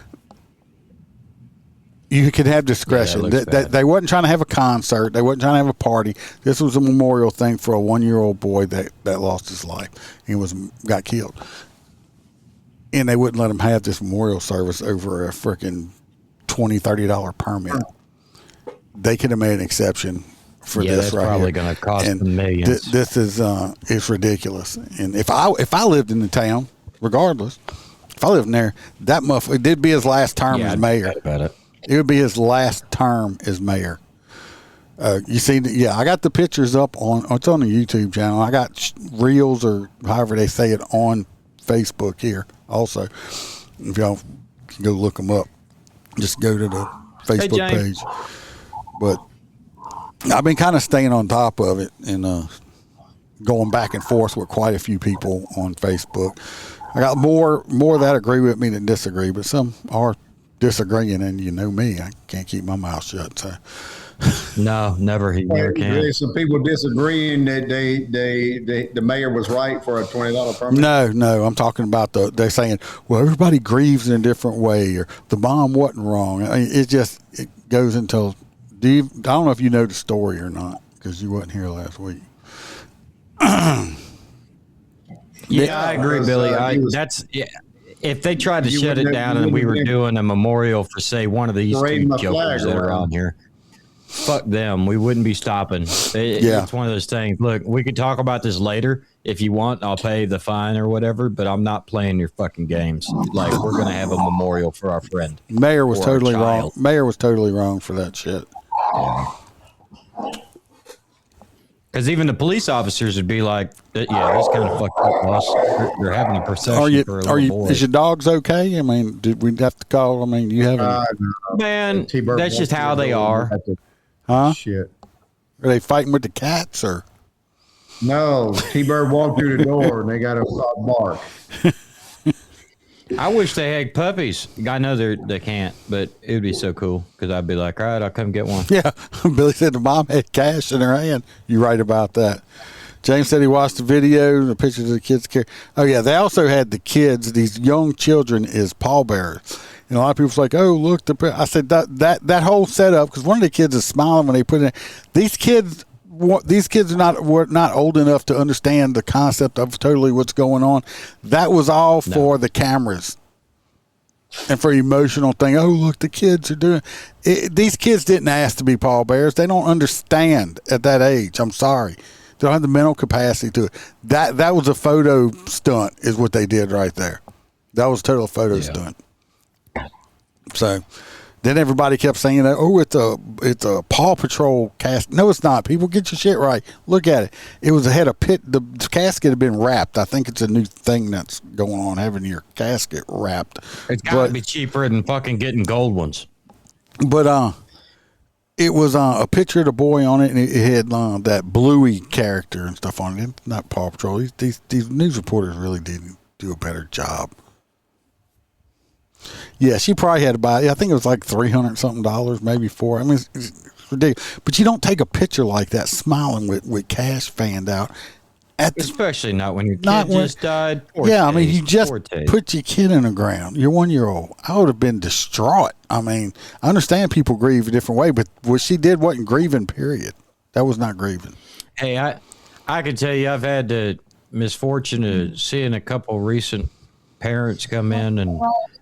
[SPEAKER 2] You can have discretion. They wasn't trying to have a concert. They wasn't trying to have a party. This was a memorial thing for a 1-year-old boy that lost his life and got killed. And they wouldn't let him have this memorial service over a freaking $20, $30 permit. They could have made an exception for this
[SPEAKER 3] that's
[SPEAKER 2] right
[SPEAKER 3] probably
[SPEAKER 2] here.
[SPEAKER 3] going to cost them millions.
[SPEAKER 2] This is it's ridiculous. And if I lived in the town, regardless, if if I lived in there, that it did be his last term as mayor. It would be his last term as mayor. You see, I got the pictures up it's on the YouTube channel. I got reels or however they say it on Facebook here also. If y'all can go look them up, just go to the Facebook page. But I've been kind of staying on top of it and going back and forth with quite a few people on Facebook. I got more that agree with me than disagree, but some are disagreeing, and you know me, I can't keep my mouth shut. So.
[SPEAKER 3] No, never. He never can.
[SPEAKER 7] There's some people disagreeing that the mayor was right for a $20 permit.
[SPEAKER 2] No, I'm talking about they're saying, well, everybody grieves in a different way, or the bomb wasn't wrong. I mean, it goes until. I don't know if you know the story or not because you wasn't here last week.
[SPEAKER 3] Yeah, I agree, Billy. If they tried to shut it down and we were doing a memorial for, say, one of these two jokers that are on here, fuck them. We wouldn't be stopping. It's one of those things. Look, we could talk about this later. If you want, I'll pay the fine or whatever, but I'm not playing your fucking games. Like, we're going to have a memorial for our friend.
[SPEAKER 2] Mayor was totally wrong. Mayor was totally wrong for that shit.
[SPEAKER 3] Because even the police officers would be like, this kind of fucked up, boss. You're having a procession for a little boy.
[SPEAKER 2] Is your dogs okay? I mean, did we have to call? I mean, you haven't.
[SPEAKER 3] Man, that's just how they are.
[SPEAKER 2] Huh?
[SPEAKER 7] Shit.
[SPEAKER 2] Are they fighting with the cats or?
[SPEAKER 7] No, T-Bird walked through the door and they got a bark.
[SPEAKER 3] I wish they had puppies. I know they can't, but it would be so cool because I'd be like, all right, I'll come get one.
[SPEAKER 2] Yeah. Billy said the mom had cash in her hand. You're right about that. James said he watched the video, the pictures of the kids. Oh, yeah. They also had the kids, these young children as pallbearers. And a lot of people's like, oh, look. I said that whole setup, because one of the kids is smiling when they put it in. These kids were not old enough to understand the concept of totally what's going on. That was all for the cameras and for emotional thing. Oh, look, the kids are doing it. These kids didn't ask to be pallbearers. They don't understand at that age. I'm sorry. They don't have the mental capacity to it. That was a photo stunt is what they did right there. That was a total photo stunt. So then everybody kept saying that, oh, it's a Paw Patrol casket. No, it's not. People, get your shit right. Look at it. It was the casket had been wrapped. I think it's a new thing that's going on, having your casket wrapped.
[SPEAKER 3] It's got to be cheaper than fucking getting gold ones.
[SPEAKER 2] But it was a picture of the boy on it, and it had that Bluey character and stuff on it. It's not Paw Patrol. These news reporters really didn't do a better job. Yeah, she probably had to buy. I think it was like $300 something, maybe $400. I mean, it's ridiculous. But you don't take a picture like that, smiling with cash fanned out.
[SPEAKER 3] Especially not when your kid just died.
[SPEAKER 2] I mean, you just put your kid in the ground. Your 1-year-old. I would have been distraught. I mean, I understand people grieve a different way, but what she did wasn't grieving. Period. That was not grieving.
[SPEAKER 3] Hey, I can tell you, I've had the misfortune of seeing a couple recent parents come in and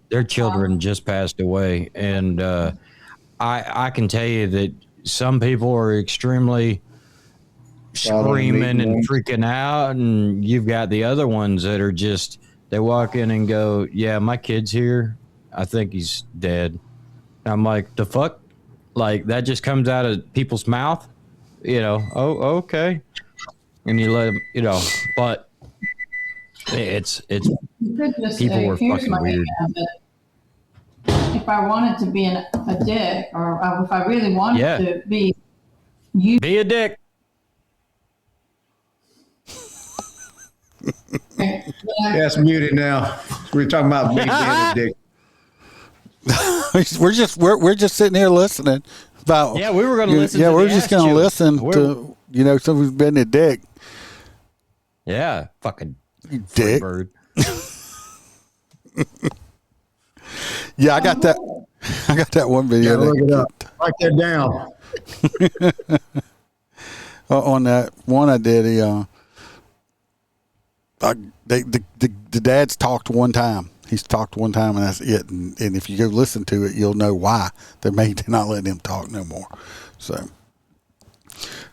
[SPEAKER 3] their children just passed away, and I can tell you that some people are extremely screaming and freaking out, and you've got the other ones that are just, they walk in and go, yeah, my kid's here. I think he's dead. And I'm like, the fuck? Like, that just comes out of people's mouth? Oh, okay. And you let them, but it's people were fucking weird.
[SPEAKER 9] If I wanted to be a dick, or if I really wanted to be,
[SPEAKER 3] be a dick.
[SPEAKER 7] Yes, muted now. We're talking about me being a dick.
[SPEAKER 2] we're just sitting here listening about.
[SPEAKER 3] Yeah, we were going to listen.
[SPEAKER 2] Yeah, we're just going to listen to someone's been a dick.
[SPEAKER 3] Yeah, fucking
[SPEAKER 2] dick.
[SPEAKER 3] Bird.
[SPEAKER 2] Yeah, I got that. I got that one video.
[SPEAKER 7] Look it up. Write that down.
[SPEAKER 2] On that one I did, the dads talked one time. He's talked one time, and that's it. And if you go listen to it, you'll know why they're not letting him talk no more. So,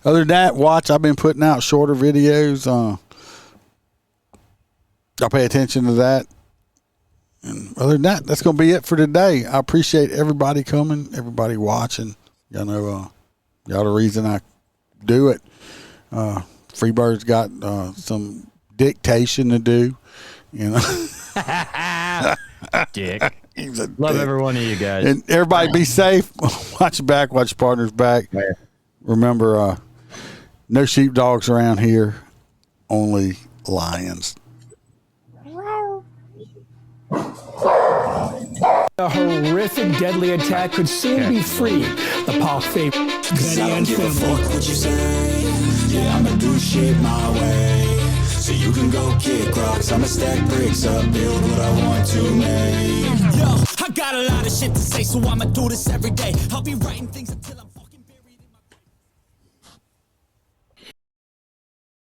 [SPEAKER 2] other than that, I've been putting out shorter videos. I'll pay attention to that. And other than that, that's going to be it for today. I appreciate everybody coming, everybody watching. Y'all know, y'all the reason I do it. Freebird's got some dictation to do, you know.
[SPEAKER 3] Dick. Love every one of you guys.
[SPEAKER 2] And everybody be safe. Watch your back. Watch your partner's back. Yeah. Remember, no sheepdogs around here. Only lions.
[SPEAKER 8] A horrific, deadly attack could soon be freed. The Paul favor.
[SPEAKER 10] Cause I don't give a fuck what you say. Yeah, I'ma do shit my way. So you can go kick rocks. I'ma stack bricks up, build what I want to make. Yo, I got a lot of shit to say, so I'ma do this every day. I'll be writing things until I'm